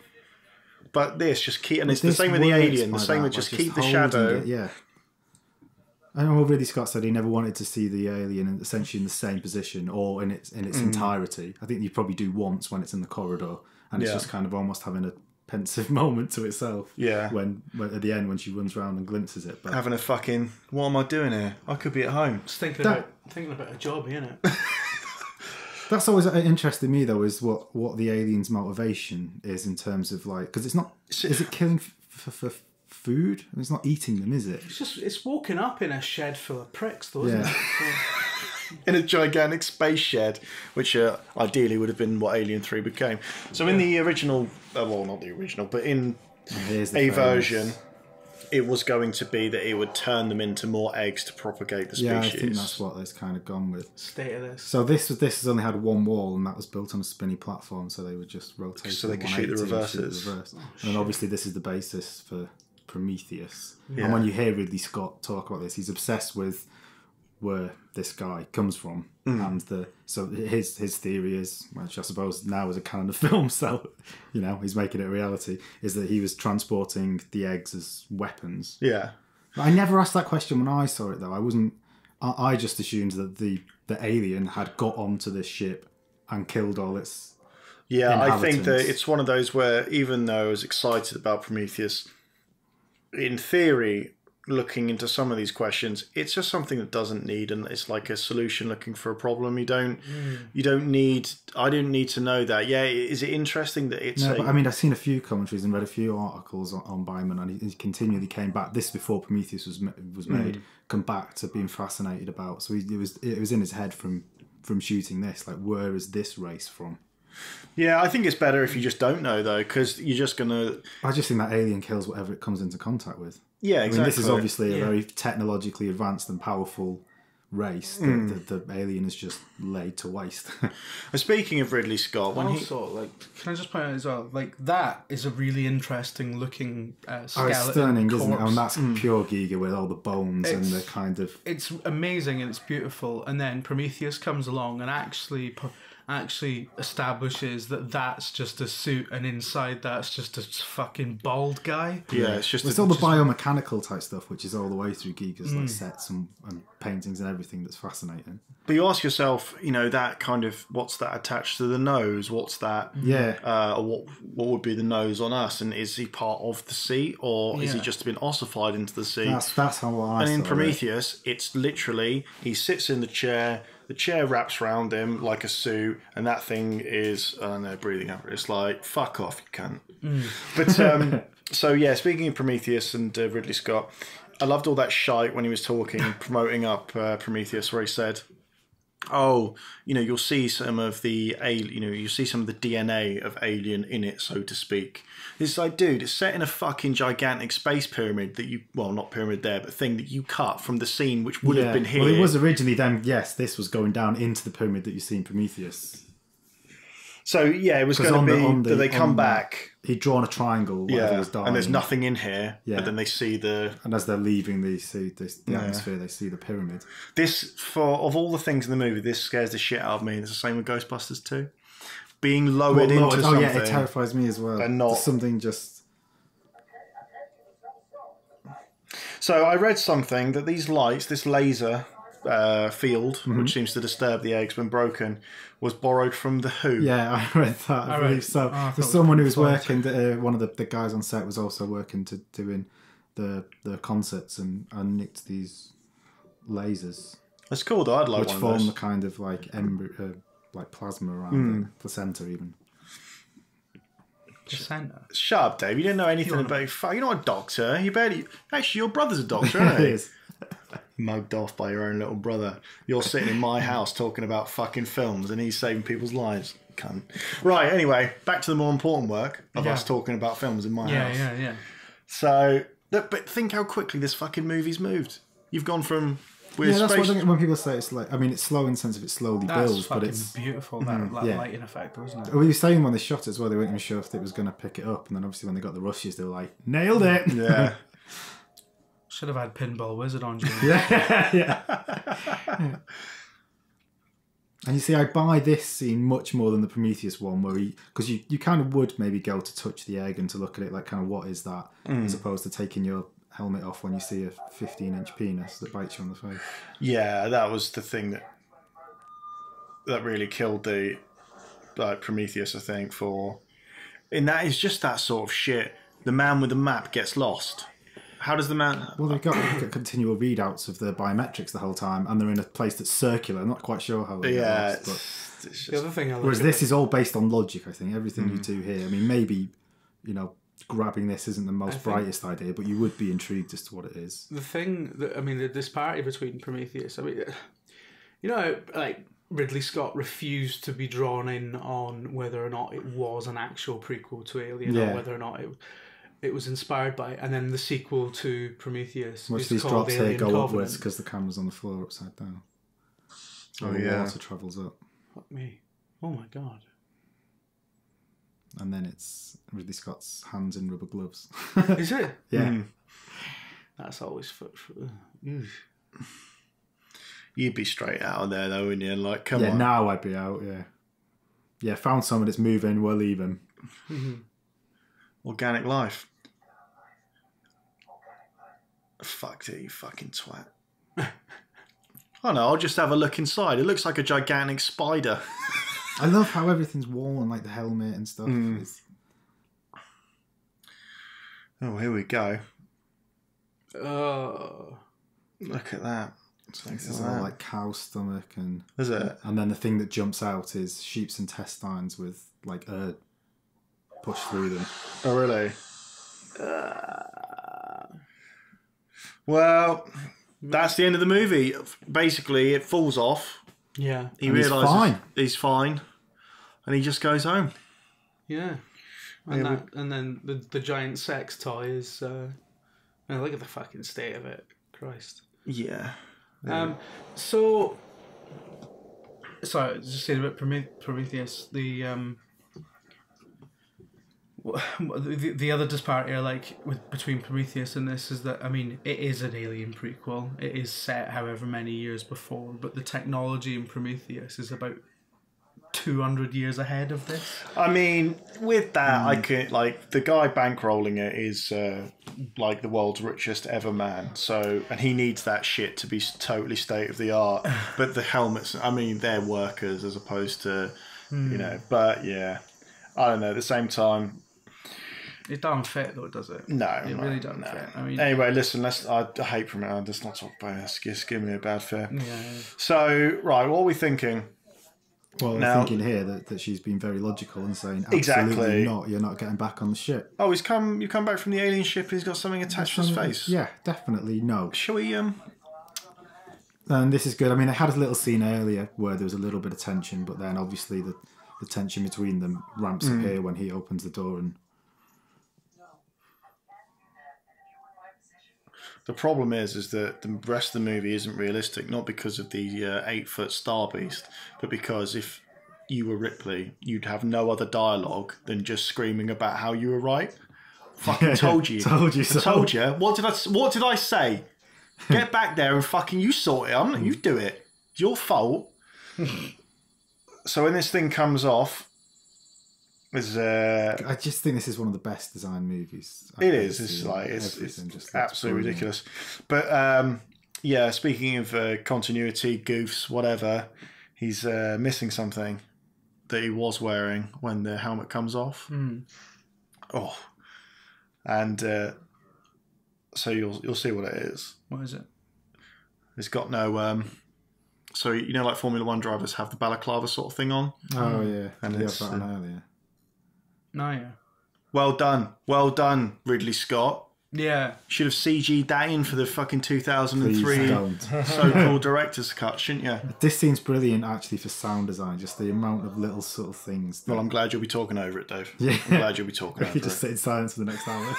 But it's the same with the Alien, the same with just keep the shadow. Yeah. I know Ridley Scott said he never wanted to see the alien essentially in the same position or in its entirety. I think you probably do once when it's in the corridor, and it's just kind of almost having a pensive moment to itself. Yeah. When at the end when she runs around and glimpses it. But Having a fucking, what am I doing here? I could be at home. Just thinking about a job, innit? that's always interested me though, is what the alien's motivation is in terms of like, because it's not. Is it killing for food? It's not eating them, is it? It's walking up in a shed full of pricks, though, isn't it? So, In a gigantic space shed, which ideally would have been what Alien 3 became. So in the original, well, not the original, but in a version, it was going to be that it would turn them into more eggs to propagate the species. Yeah, I think that's what they've kind of gone with. state of this. So this has only had one wall, and that was built on a spinny platform, so they would just rotate. So they could shoot the reverses. And obviously this is the basis for Prometheus. Yeah. And when you hear Ridley Scott talk about this, he's obsessed with where this guy comes from, and so his theory is, which I suppose now is a canon of film, so he's making it a reality, is that he was transporting the eggs as weapons. Yeah. I never asked that question when I saw it though. I just assumed that the alien had got onto this ship and killed all its I think that inhabitants. it's one of those where, even though I was excited about Prometheus, in theory, looking into some of these questions, it's just something that doesn't need, and it's like a solution looking for a problem. I don't need to know that. Yeah, is it interesting that it's No, but I mean, I've seen a few commentaries and read a few articles on Byman, and he continually came back. This before Prometheus was made, come back to being fascinated about. So it was in his head from shooting this. Like, where is this race from? Yeah, I think it's better if you just don't know though, because you're just gonna. I just think that alien kills whatever it comes into contact with. Yeah, exactly. I mean, this is obviously a very technologically advanced and powerful race that the alien is just laid to waste. Speaking of Ridley Scott, when also, can I just point out as well, that is a really interesting looking skeleton. It's stunning, corpse. isn't it? And that's pure Giga with all the bones and the kind of. It's amazing and it's beautiful, and then Prometheus comes along and actually establishes that that's just a suit, and inside that's just a fucking bald guy. Yeah, it's just. It's all the biomechanical type stuff, which is all the way through Giga's like sets and paintings and everything that's fascinating. But you ask yourself, that kind of, what's that attached to the nose? What's that? Yeah. What would be the nose on us? And is he part of the sea, or is he just been ossified into the sea? That's how I. And in saw Prometheus, it's literally he sits in the chair. The chair wraps around him like a suit, and that thing is, I don't know, breathing over it. It's like, fuck off, you cunt. But, so yeah, speaking of Prometheus and Ridley Scott, I loved all that shite when he was talking, promoting up Prometheus, where he said, you'll see some of the you see some of the DNA of Alien in it, so to speak. It's like, dude, it's set in a fucking gigantic space pyramid that not pyramid there, but thing that you cut from the scene which would have been here. Well, it was originally then, yes, this was going down into the pyramid that you see in Prometheus. So, yeah, it was going to be that they come back. He'd drawn a triangle while he was dying. And there's nothing in here, but then they see the... And as they're leaving the atmosphere, they see the pyramid. This, of all the things in the movie, this scares the shit out of me. It's the same with Ghostbusters 2. Being lowered into something. Oh, yeah, it terrifies me as well. And not... There's something just... So I read something that these lights, this laser field, which seems to disturb the eggs when broken, was borrowed from The Who. Yeah, I read that. I believe so. There's someone who was working, one of the guys on set was also working to doing the concerts and nicked these lasers. That's cool though, I'd like which one form of those. the kind of like plasma around the placenta even. Placenta. Shut up, Dave. You didn't know anything about... You're not a doctor. You barely... Actually, your brother's a doctor, isn't he? It is. Mugged off by your own little brother. You're sitting in my house talking about fucking films and he's saving people's lives. Cunt. Right, anyway, back to the more important work of us talking about films in my house. Yeah. So, but think how quickly this fucking movie's moved. You've gone from... that's what I think when people say it's like... I mean, it's slow in the sense of it slowly builds, but it's... beautiful, that lighting effect, wasn't it? Well, you were saying when they shot it as well, they weren't even sure if it was going to pick it up, and then obviously when they got the rushes, they were like, nailed it! Yeah. Should have had Pinball Wizard on, Jimmy. yeah. And you see, I buy this scene much more than the Prometheus one, where because you kind of would maybe go to touch the egg and to look at it like, kind of, what is that, as opposed to taking your helmet off when you see a 15-inch penis that bites you on the face. Yeah, that was the thing that really killed the Prometheus, I think, for And that is just that sort of shit. The man with the map gets lost. How does the man... Well, they've got continual readouts of the biometrics the whole time, and they're in a place that's circular. I'm not quite sure how they get lost, but... It's just... The other thing I like... Whereas this is all based on logic, I think. Everything you do here. I mean, maybe, you know, grabbing this isn't the most brightest idea, but you would be intrigued as to what it is. The thing that... I mean, the disparity between Prometheus... I mean, you know, like, Ridley Scott refused to be drawn in on whether or not it was an actual prequel to Alien, or whether or not it was inspired by it. And then the sequel to Prometheus Most of these called drops Alien here go Covenant. upwards because the camera's on the floor upside down. So the water travels up. Fuck me. Oh my god. And then it's Ridley Scott's hands in rubber gloves. Is it? Yeah. That's always... You'd be straight out of there, though, wouldn't you? Like, come on. Yeah, now I'd be out, yeah. Yeah, found someone that's moving, we'll leave him. Organic life. Fuck it, you fucking twat. Oh no, I'll just have a look inside. It looks like a gigantic spider. I love how everything's worn, like the helmet and stuff. Oh, here we go. Oh. Look at that. This is all like cow stomach and... Is it? And then the thing that jumps out is sheep's intestines with like pushed through them. Oh, really? Well, that's the end of the movie. Basically, it falls off. Yeah. He realises he's fine. And he just goes home. Yeah. And then the giant sex toy is... look at the fucking state of it. Christ. Yeah. So... Sorry, just saying about Prometheus. The other disparity I like between Prometheus and this is that, I mean, it is an Alien prequel. It is set however many years before, but the technology in Prometheus is about 200 years ahead of this. I mean, with that, I could, like, the guy bankrolling it is like the world's richest ever man. So, and he needs that shit to be totally state of the art. But the helmets, I mean, they're workers as opposed to, you know. But yeah, I don't know. At the same time, it don't fit though, does it? No, it really doesn't fit. I mean, anyway, listen. I hate from it. Let's not talk about it. Just give me a bad fare. Yeah. So, right, what are we thinking? Well, now, I'm thinking here that she's been very logical and saying absolutely not. You're not getting back on the ship. Oh, you come back from the alien ship and he's got something attached to his face. Yeah, definitely no. Shall we? And this is good. I mean, I had a little scene earlier where there was a little bit of tension, but then obviously the tension between them ramps up here when he opens the door and. The problem is that the rest of the movie isn't realistic, not because of the 8-foot star beast, but because if you were Ripley, you'd have no other dialogue than just screaming about how you were right. Fucking told you. Told you so. Told you. What did I say? Get back there and fucking you sort it. You do it. It's your fault. So when this thing comes off, I just think this is one of the best designed movies. It is. It's like it's absolutely ridiculous. But yeah, speaking of continuity, goofs, whatever, he's missing something that he was wearing when the helmet comes off. Oh, and so you'll see what it is. What is it? It's got no. So you know, like Formula One drivers have the balaclava sort of thing on. Oh yeah, and it's that on earlier. No, yeah. Well done, Ridley Scott. Yeah. Should have CG'd that in for the fucking 2003 so-called director's cut, shouldn't you? This scene's brilliant, actually, for sound design. Just the amount of little subtle things. Well, I'm glad you'll be talking over it, Dave. Yeah. I'm glad you'll be talking over it. Just sit in silence for the next hour.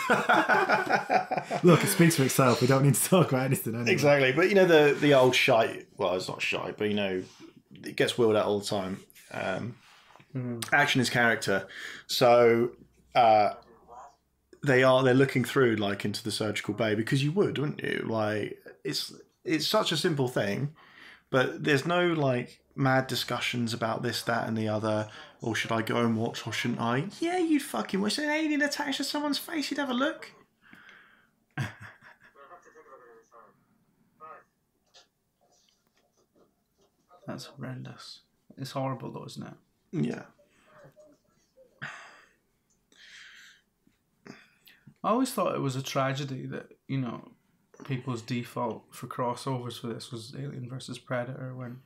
Look, it speaks for itself. We don't need to talk about anything anyway. Exactly. But, you know, the old shite... Well, it's not shite, but, you know, it gets wheeled out all the time. Action is character. So... they're looking through like into the surgical bay because you would, wouldn't you? Like it's such a simple thing, but there's no like mad discussions about this, that, and the other. Or should I go and watch, or shouldn't I? Yeah, you'd fucking watch an alien attached to someone's face. You'd have a look. That's horrendous. It's horrible, though, isn't it? Yeah. I always thought it was a tragedy that, you know, people's default for crossovers for this was Alien versus Predator, when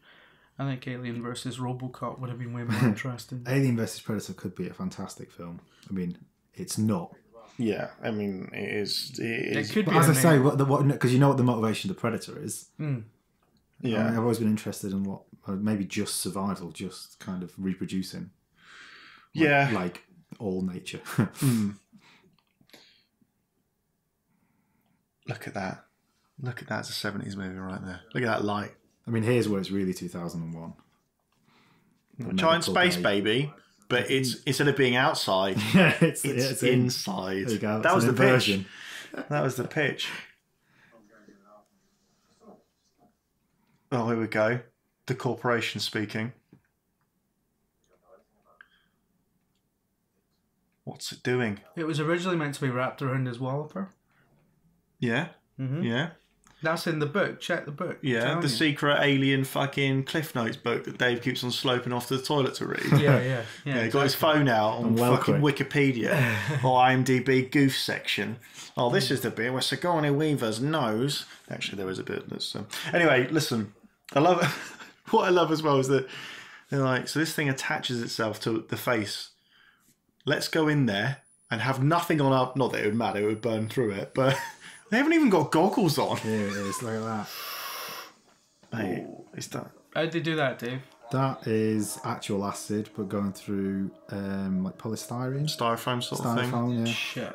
I think Alien versus RoboCop would have been way more interesting. Alien versus Predator could be a fantastic film. I mean, it's not. Yeah, I mean, it is. It could But be. as I say, because you know what the motivation of the Predator is. Yeah, I've always been interested in what maybe just survival, just kind of reproducing. Like all nature. Look at that. Look at that. It's a 70s movie right there. Look at that light. I mean, here's where it's really 2001. Giant space baby, but it's instead of being outside, it's inside. There you go. That was the pitch. That was the pitch. Oh, here we go. The corporation speaking. What's it doing? It was originally meant to be wrapped around his walloper. Yeah. Yeah. That's in the book. Check the book. Yeah, the secret alien fucking Cliff Notes book that Dave keeps on sloping off to the toilet to read. Yeah. He got his phone out on fucking Wikipedia or IMDb goof section. Oh, this is the bit where Sigourney Weaver's nose. Actually, there is a bit that's. Anyway, listen. I love what I love as well is that they're like, so this thing attaches itself to the face. Let's go in there and have nothing on our. Not that it would matter; it would burn through it, but. They haven't even got goggles on. Here it is, look at that. Mate, it's that. How'd they do that, Dave? That is actual acid, but going through like polystyrene. Styrofoam sort of thing. Styrofoam, yeah. Shit.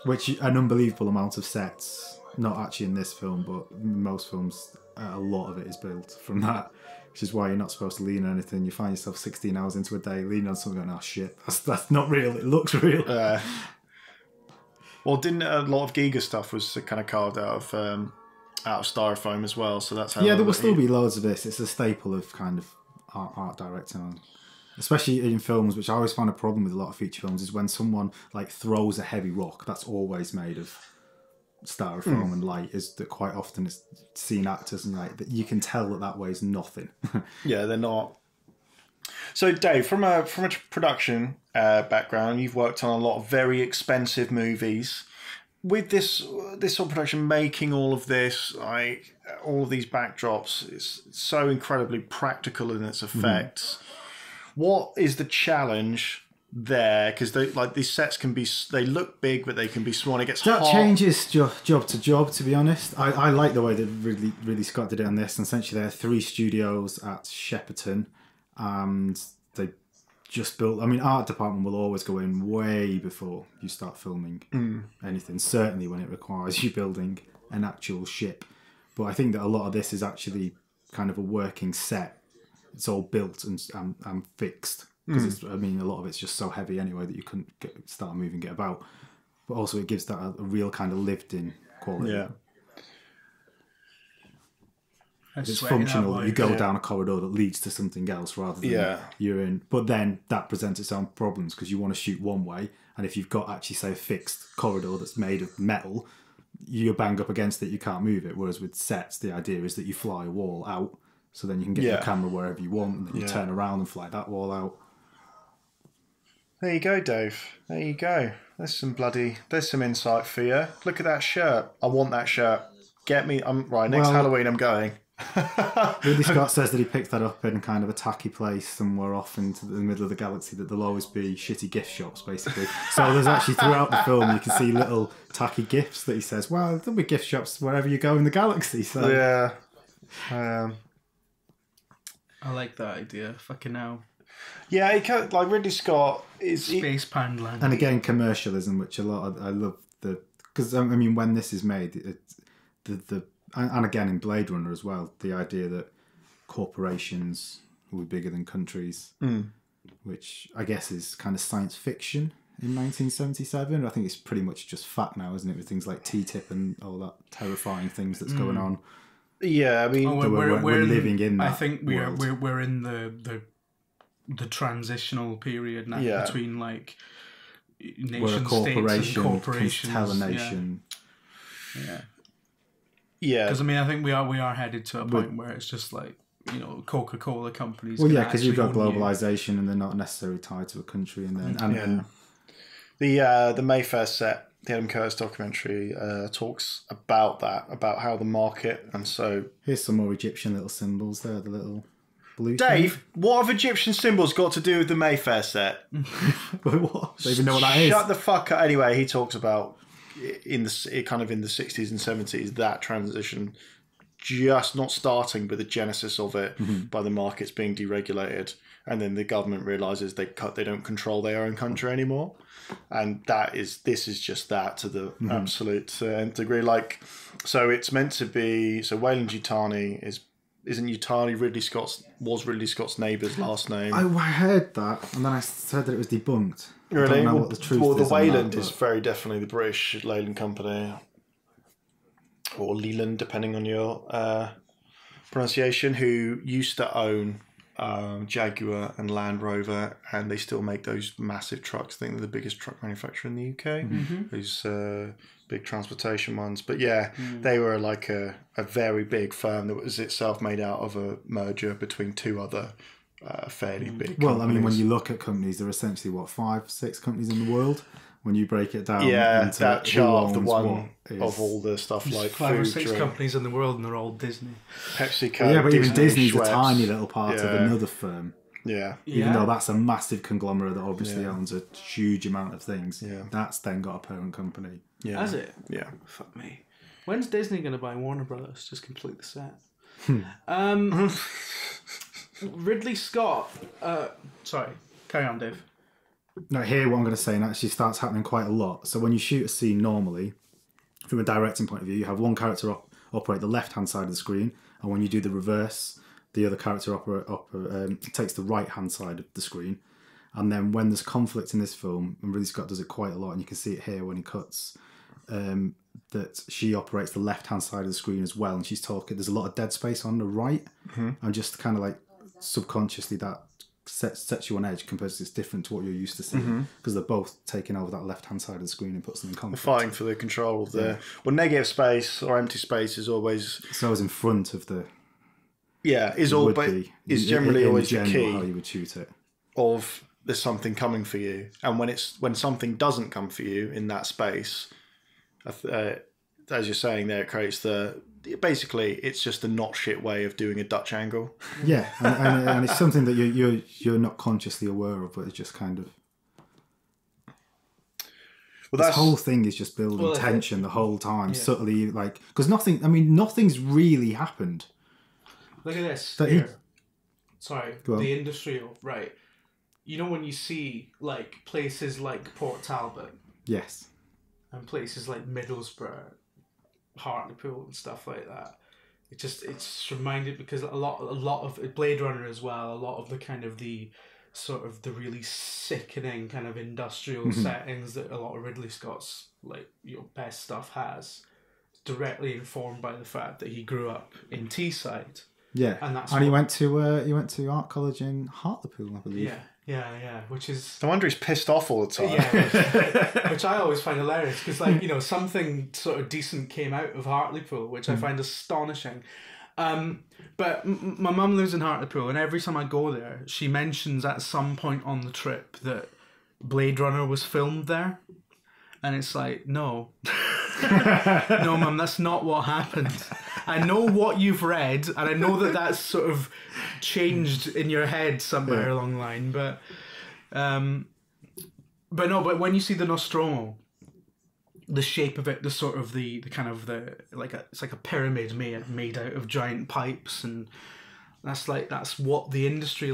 Which, an unbelievable amount of sets. Not actually in this film, but most films, a lot of it is built from that. Which is why you're not supposed to lean on anything. You find yourself 16 hours into a day leaning on something going, oh shit, that's not real. It looks real. Well, didn't a lot of Giga stuff was kind of carved out of styrofoam as well? So that's how. Yeah, there will still be loads of this. It's a staple of kind of art directing, especially in films. Which I always find a problem with a lot of feature films is when someone like throws a heavy rock that's always made of styrofoam and light. Is that quite often it's seen actors and like that you can tell that weighs nothing. Yeah, they're not. So, Dave, from a production background, you've worked on a lot of very expensive movies. With this sort of production, making all of this, like all of these backdrops, it's so incredibly practical in its effects. What is the challenge there? Because these sets can be, they look big, but they can be small. It gets that hot. changes job to job. To be honest, I like the way that Ridley Scott did it on this. And essentially, there are 3 studios at Shepperton. And they just built. I mean, art department will always go in way before you start filming anything. Certainly when it requires you building an actual ship. But I think that a lot of this is actually kind of a working set. It's all built and fixed because I mean, a lot of it's just so heavy anyway that you couldn't start moving it about. But also, it gives that a real kind of lived-in quality. Yeah. It's functional. You go down a corridor that leads to something else rather than you're in. But then that presents its own problems because you want to shoot one way, and if you've got actually say a fixed corridor that's made of metal, you bang up against it, you can't move it. Whereas with sets, the idea is that you fly a wall out, so then you can get your camera wherever you want, and then you turn around and fly that wall out. There you go, Dave. There you go. There's some insight for you. Look at that shirt. I want that shirt. Get me. Next Halloween I'm going. Ridley Scott says that he picked that up in kind of a tacky place somewhere off into the middle of the galaxy, that there'll always be shitty gift shops basically. So there's actually throughout the film you can see little tacky gifts that he says, well, there'll be gift shops wherever you go in the galaxy. So yeah. I like that idea. Fucking hell. Yeah, like Ridley Scott is Space Poundland. And again, commercialism, which I love because I mean when this is made, and again in Blade Runner as well, the idea that corporations will be bigger than countries, which I guess is kind of science fiction in 1977. I think it's pretty much just fact now, isn't it? With things like TTIP and all that terrifying things that's going on. Yeah, I mean, we're living in that. I think world. we're in the transitional period now between like nation states and corporations. Tell a nation. Yeah. Yeah, because I mean, I think we are headed to a point where it's just like, you know, Coca-Cola companies. Well, yeah, because you've got globalization and they're not necessarily tied to a country, and then the Mayfair set the Adam Curtis documentary talks about that, about how the market, and so... Here's some more Egyptian little symbols there, the little blue Dave, what have Egyptian symbols got to do with the Mayfair set? What? Don't even know what that is. Shut the fuck up. Anyway, he talks about in the 60s and 70s, that transition just not starting, but the genesis of it by the markets being deregulated, and then the government realizes they don't control their own country anymore, and this is just that to the absolute nth degree. Like, so it's meant to be. So Wayland Yutani isn't Yutani Ridley Scott's neighbour's last name? I heard that, and then I said that it was debunked. Really? I don't know what the truth the is. Wayland is very definitely the British Leyland Company, or Leland, depending on your pronunciation, who used to own Jaguar and Land Rover, and they still make those massive trucks. I think they're the biggest truck manufacturer in the UK. Those big transportation ones. But yeah, they were like a very big firm that was itself made out of a merger between two other fairly big companies. Well, I mean, when you look at companies, there are essentially, 5, 6 companies in the world? When you break it down, yeah, into that chart of the one is... of all the stuff like 5 or food, 6 drink, companies in the world, and they're all Disney. PepsiCo. Yeah, but even Disney, Disney's a Schweppes. tiny little part of another firm. Yeah. Even though that's a massive conglomerate that obviously Yeah. owns a huge amount of things. Yeah. That's then got a parent company. Yeah. Has it? Yeah. Fuck me. When's Disney going to buy Warner Brothers? Just complete the set. Ridley Scott. Sorry, carry on, Dave. Now, here what I'm going to say, and actually starts happening quite a lot. So when you shoot a scene normally, from a directing point of view, you have one character operate the left-hand side of the screen, and when you do the reverse, the other character takes the right-hand side of the screen. And then when there's conflict in this film, and Ridley Scott does it quite a lot, and you can see it here when he cuts, that she operates the left-hand side of the screen as well, and she's talking. There's a lot of dead space on the right, and just kind of like subconsciously that sets you on edge compared to it's different to what you're used to seeing, because they're both taking over that left-hand side of the screen and puts them in conflict. Fighting for the control of the... Well, negative space or empty space is always... So it's in front of the... Yeah, is generally always the key how you would shoot it. of there's something coming for you. And when something doesn't come for you in that space, as you're saying there, it creates basically it's just a not shit way of doing a Dutch angle. Yeah, and it's something that you're not consciously aware of, but it's just kind of... Well, this whole thing is just building tension the whole time, subtly, like... Because nothing's really happened. Look at this. Sorry, the industrial, right. You know when you see like places like Port Talbot? Yes. And places like Middlesbrough, Hartlepool and stuff like that. It's reminded, because a lot of Blade Runner as well, a lot of the kind of the sort of the really sickening kind of industrial settings that a lot of Ridley Scott's like best stuff has, directly informed by the fact that he grew up in Teesside. Yeah, and he went to art college in Hartlepool, I believe. Yeah, which is... No wonder he's pissed off all the time. Yeah, which I always find hilarious, because something sort of decent came out of Hartlepool, which I find astonishing. But my mum lives in Hartlepool, and every time I go there, she mentions at some point on the trip that Blade Runner was filmed there. And it's like, no. No, Mum, that's not what happened. I know what you've read, and I know that that's sort of changed in your head somewhere along the line, but when you see the Nostromo, the shape of it, the sort of the kind of it's like a pyramid made out of giant pipes, and that's what the industry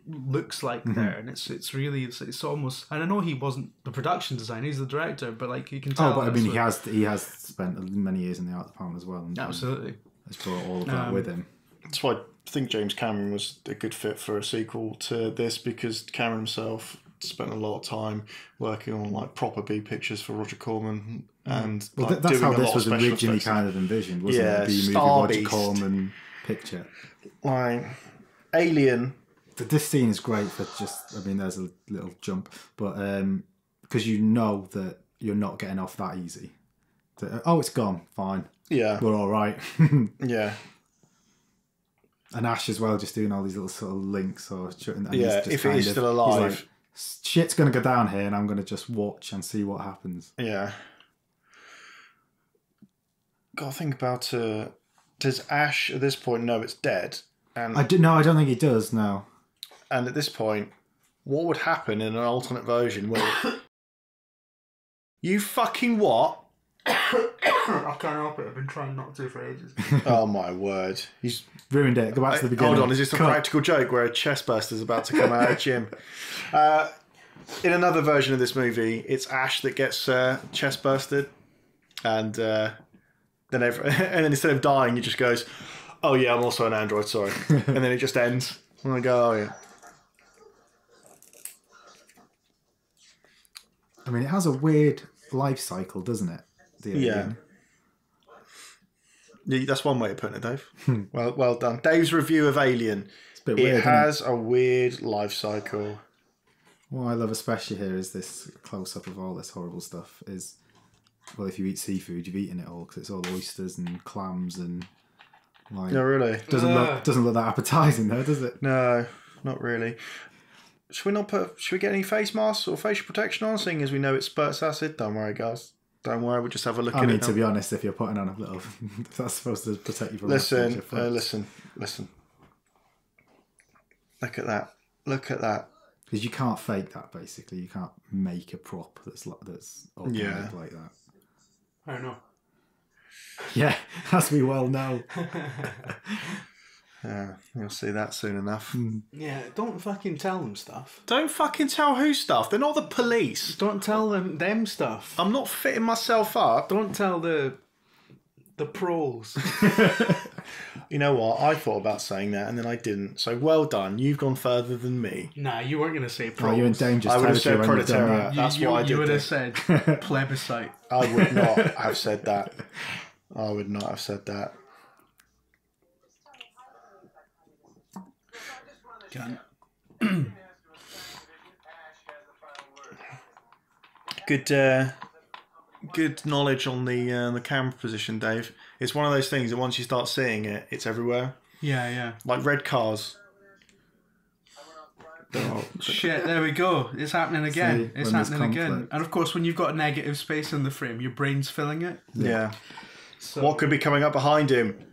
looks like there, and it's really almost, and I know he wasn't the production designer, he's the director, but you can tell. Oh, but I mean, he has spent many years in the art department as well. And, absolutely, has brought all of that with him. That's why I think James Cameron was a good fit for a sequel to this, because Cameron himself spent a lot of time working on proper B pictures for Roger Corman, and that's doing how a this lot was of special originally effects. kind of envisioned, wasn't it? B movie Star Roger Beast. Corman picture. Alien. This scene is great for there's a little jump, but because you know that you're not getting off that easy. It's gone, fine. Yeah. We're all right. Yeah. And Ash as well, just doing all these little sort of links or shooting. Yeah, if it is still alive. shit's going to go down here and I'm going to just watch and see what happens. Yeah. Got to think about... does Ash at this point know it's dead? And I don't think he does, no. And at this point, what would happen in an alternate version where... You fucking what? I can't help it. I've been trying not to for ages. Oh my word. He's ruined it. Go back to the beginning. Hold on, is this a practical joke where a chest burster is about to come out of Jim? In another version of this movie, it's Ash that gets chest bursted. And then instead of dying, he just goes, oh yeah, I'm also an android, sorry. And then it just ends. And I go, oh yeah. I mean, it has a weird life cycle, doesn't it? Yeah. That's one way of putting it, Dave. Well done. Dave's review of Alien. It's a bit weird, it has a weird life cycle. What I love especially here is this close-up of all this horrible stuff is, well, if you eat seafood, you've eaten it all, because it's all oysters and clams and... like. No, really? Doesn't look that appetising, though, does it? No, not really. Should we get any face masks or facial protection on, seeing as we know it spurts acid? Don't worry, guys. Don't worry, we'll just have a look at it. I mean, to be honest, if you're putting on a little... that's supposed to protect you from... Listen. Look at that. Because you can't fake that, basically. You can't make a prop that's organic like that. I know. Yeah, as we well know. You'll see that soon enough. Yeah, don't fucking tell them stuff. Don't fucking tell who stuff. They're not the police. Don't tell them stuff. I'm not fitting myself up. Don't tell the pros. You know what? I thought about saying that and then I didn't. So well done. You've gone further than me. Nah, you weren't going to say pros. Oh, you're in danger. I would have said proletariat. That's what I did. You would have said plebiscite. I would not have said that. I would not have said that. Good knowledge on the camera position, Dave. It's one of those things that once you start seeing it, it's everywhere. Yeah. Like red cars. Shit, there we go. It's happening again. It's happening again. And of course, when you've got negative space in the frame, your brain's filling it. Yeah. So, what could be coming up behind him?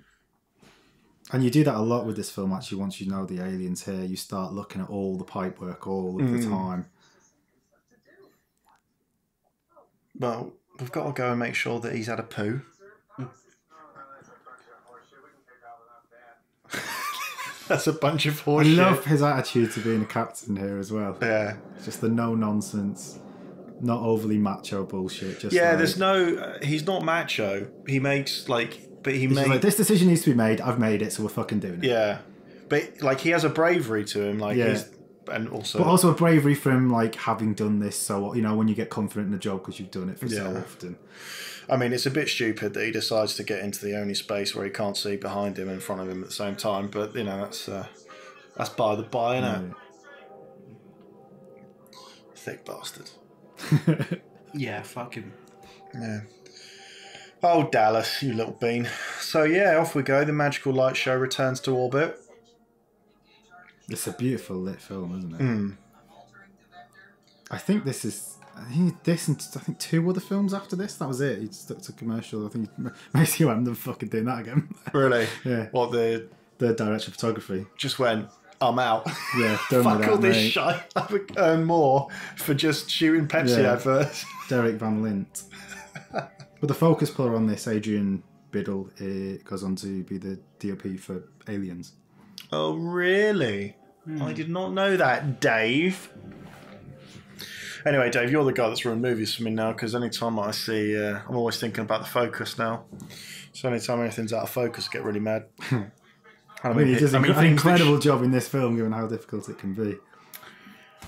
And you do that a lot with this film, actually. Once you know the alien's here, you start looking at all the pipework all of the time. Well, we've got to go and make sure that he's had a poo. That's a bunch of I horseshit. love his attitude to being a captain here as well. Yeah. Just the no-nonsense, not overly macho bullshit. Just there's no... he's not macho. He makes, But he made... like, this decision needs to be made. I've made it, so we're fucking doing it. Yeah. But, he has a bravery to him. He's... And also... But also a bravery from, having done this so... when you get confident in the job because you've done it for so often. I mean, it's a bit stupid that he decides to get into the only space where he can't see behind him and in front of him at the same time. But, that's by the by, isn't it? Thick bastard. Yeah, fucking... Yeah. Oh, Dallas, you little bean. So, off we go. The magical light show returns to orbit. It's a beautiful lit film, isn't it? I think this is... I think two other films after this. That was it. He stuck to commercial. I think Macy went and fucking doing that again. Really? Yeah. What, the director of photography? Just went, I'm out. Yeah, done Fuck with that, all this mate. shit. I would earn more for just shooting Pepsi adverts. Derek Van Lint. But the focus puller on this, Adrian Biddle, goes on to be the DLP for Aliens. Oh, really? I did not know that, Dave. Anyway, Dave, you're the guy that's ruined movies for me now, because anytime I see... I'm always thinking about the focus now. So anytime anything's out of focus, I get really mad. I mean, he does an incredible job in this film, given how difficult it can be.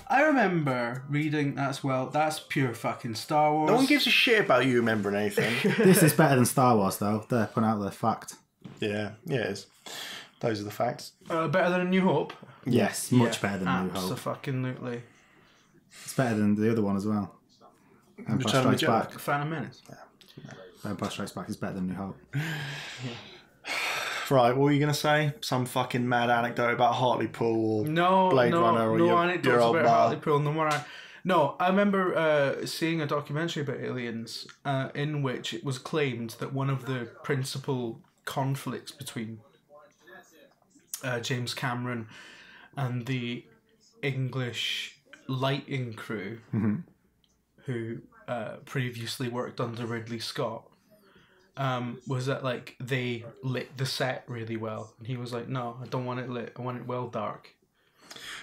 I remember reading that's pure fucking Star Wars. No one gives a shit about you remembering anything. This is better than Star Wars, though. They're putting out their fact. Yeah, it is. Those are the facts. Better than A New Hope? Yes, much better than New Hope. Absolutely. It's better than the other one as well. Empire Strikes Back. Phantom Menace. Empire Strikes Back is better than New Hope. Right, what were you going to say? Some fucking mad anecdote about Hartlepool or Blade Runner or no your anecdotes old about bar? Hartlepool. No more. No, I remember seeing a documentary about aliens in which it was claimed that one of the principal conflicts between James Cameron and the English lighting crew, who previously worked under Ridley Scott, was that like they lit the set really well, and he was like, "No, I don't want it lit. I want it well dark."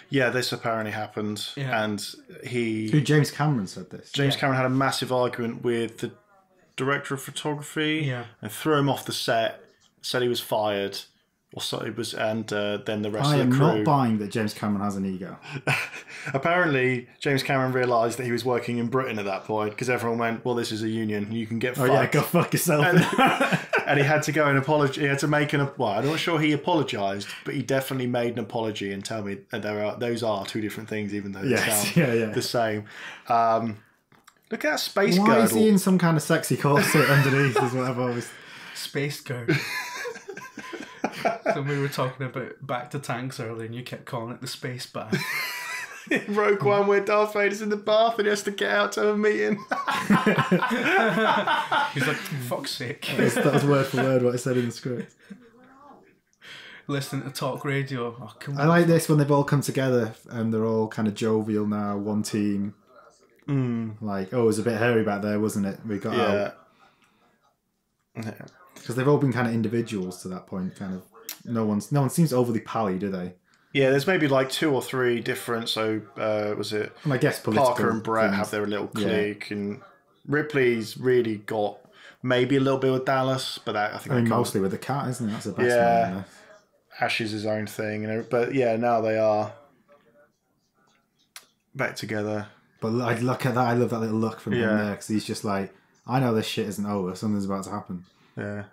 Yeah, this apparently happened, and Who, James Cameron said this? James Cameron had a massive argument with the director of photography, and threw him off the set. Said he was fired, or so it was, and then the rest of the crew. I am not buying that James Cameron has an ego. Apparently, James Cameron realised that he was working in Britain at that point because everyone went, "Well, this is a union. You can get fucked." Oh yeah, go fuck yourself. And he had to go and apologise. He had to make I'm not sure he apologised, but he definitely made an apology and tell me that those are two different things, even though they sound the same. Look at that space girdle. Why is he in some kind of sexy corset underneath? Is what I've always. Space girdle. So we were talking about Back to Tanks earlier, and you kept calling it the space bath. In Rogue One, where Darth Vader's in the bath and he has to get out to have a meeting. He's like, fuck's sake. That was word for word what I said in the script. Listening to talk radio. Oh, come on. I like this when they've all come together and they're all kind of jovial now, one team. Like, it was a bit hairy back there, wasn't it? We got out. Because they've all been kind of individuals to that point. Kind of, no one seems overly pally, do they? Yeah, there's maybe like 2 or 3 different. So was it? And I guess Parker and Brett have their little clique, and Ripley's really got maybe a little bit with Dallas, but I think mostly with the cat, isn't it? That's the best one. Yeah, Ash is his own thing, but yeah, now they are back together. But I look at that. I love that little look from him there because he's just like, I know this shit isn't over. Something's about to happen. Yeah.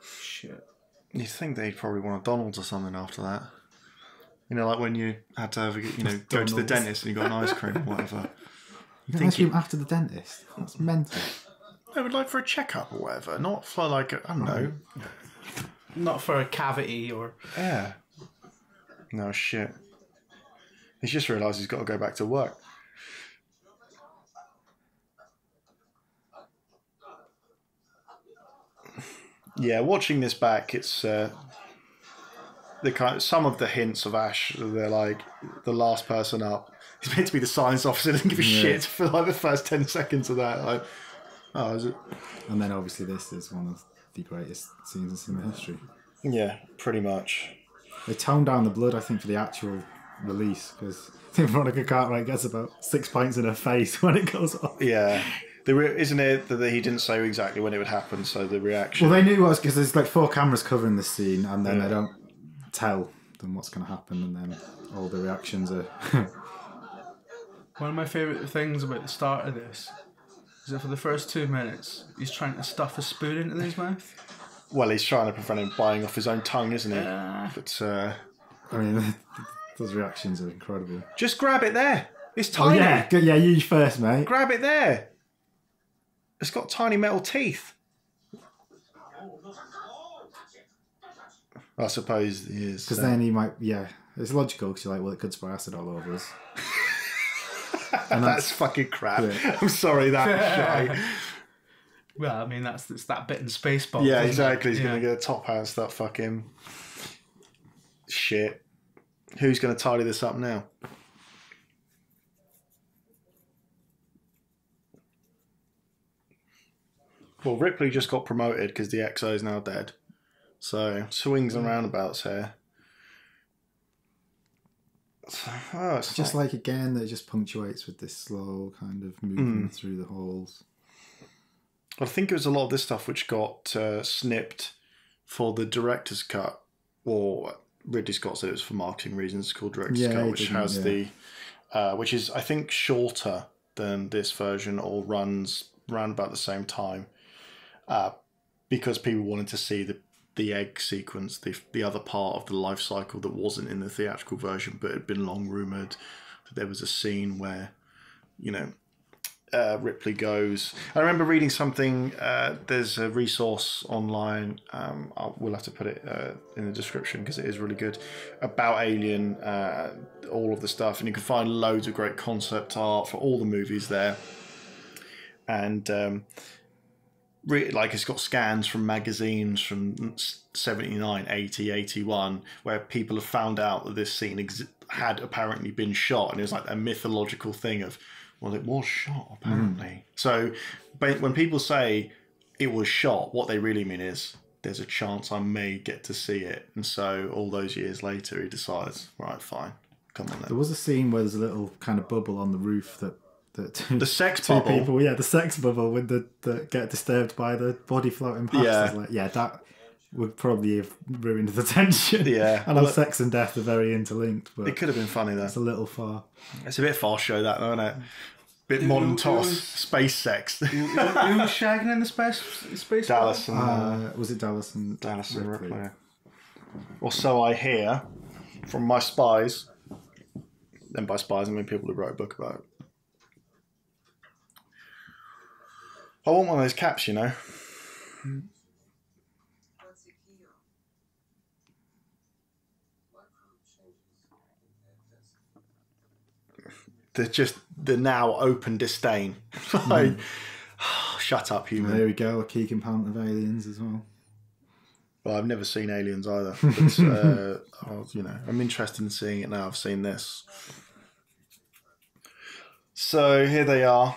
Shit. You'd think they'd probably want a Donald's or something after that. You know, like when you had to have, go to the dentist and you got an ice cream or whatever. You think ice cream after the dentist? That's mental. I would like for a checkup or whatever, not for like, I don't know. Not for a cavity or... Yeah. No, shit. He's just realised he's got to go back to work. Yeah, watching this back, it's the some of the hints of Ash. They're like the last person up. He's meant to be the science officer. Doesn't give a shit for like the first 10 seconds of that. Like, oh, is it? And then obviously this is one of the greatest scenes in cinema history. Yeah, pretty much. They toned down the blood, I think, for the actual release because I think Veronica Cartwright gets about 6 pints in her face when it goes off. Yeah. Isn't it that he didn't say exactly when it would happen, so the reaction... Well, they knew it was because there's like 4 cameras covering this scene, and then they don't tell them what's going to happen, and then all the reactions are... One of my favourite things about the start of this is that for the first 2 minutes, he's trying to stuff a spoon into his mouth. Well, he's trying to prevent him biting off his own tongue, isn't he? But, I mean, those reactions are incredible. Just grab it there. It's tiny. Oh, yeah, you first, mate. Grab it there. It's got tiny metal teeth. I suppose he is. Because then he might, it's logical because you're like, well, it could spray acid all over us. And that's fucking crap. Yeah. I'm sorry, that's shite. Well, I mean, it's that bit in Spaceballs. Yeah, exactly. He's going to get a top hat and start fucking shit. Who's going to tidy this up now? Well, Ripley just got promoted because the XO is now dead. So, swings and roundabouts here. It's just like, again, that it just punctuates with this slow kind of movement through the halls. I think it was a lot of this stuff which got snipped for the director's cut, or Ridley Scott said it was for marketing reasons. It's called director's cut, which has which is, I think, shorter than this version, or runs around about the same time. Because people wanted to see the egg sequence, the other part of the life cycle that wasn't in the theatrical version, but had been long rumoured that there was a scene where, Ripley goes. I remember reading something. There's a resource online. We'll have to put it in the description because it is really good about Alien, all of the stuff, and you can find loads of great concept art for all the movies there. And like it's got scans from magazines from 79, 80, 81, where people have found out that this scene had apparently been shot, and it was like a mythological thing of, well, it was shot apparently. So when people say it was shot, what they really mean is there's a chance I may get to see it. And so all those years later, he decides, right, fine, come on then. There was a scene where there's a little kind of bubble on the roof that the sex two bubble. people, the sex bubble with the get disturbed by the body floating past. Yeah. I was like, that would probably have ruined the tension. Yeah. I know sex and death are very interlinked, but it could have been funny though. It's a little far. It's a bit far show that though, isn't it? Bit modern toss, space sex. Who was shagging in the space? Dallas and was it Dallas and Ripley? Or so I hear from my spies. And by spies, I mean people who wrote a book about it. I want one of those caps, you know. They're just the now open disdain. Like, shut up, human. There we go, a Keegan Pound of Aliens as well. Well, I've never seen Aliens either. But, I'm interested in seeing it now. I've seen this. So here they are.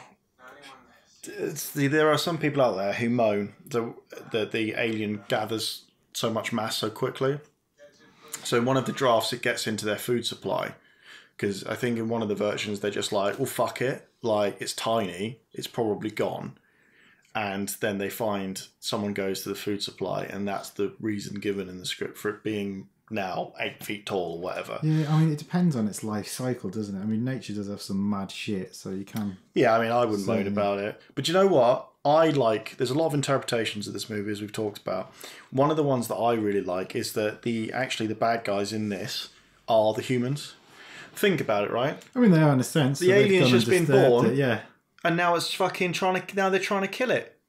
There are some people out there who moan that the alien gathers so much mass so quickly. So in one of the drafts, it gets into their food supply. Because I think in one of the versions, they're just like, well, fuck it. Like, it's tiny. It's probably gone. And then they find someone goes to the food supply, and that's the reason given in the script for it being now 8 feet tall or whatever. Yeah, I mean, it depends on its life cycle, doesn't it? I mean, nature does have some mad shit, so you can... Yeah, I mean, I wouldn't moan about it. But you know what? There's a lot of interpretations of this movie, as we've talked about. One of the ones that I really like is that the bad guys in this are the humans. Think about it, right? I mean, they are in a sense. The alien's just been born. Yeah. And now it's fucking now they're trying to kill it.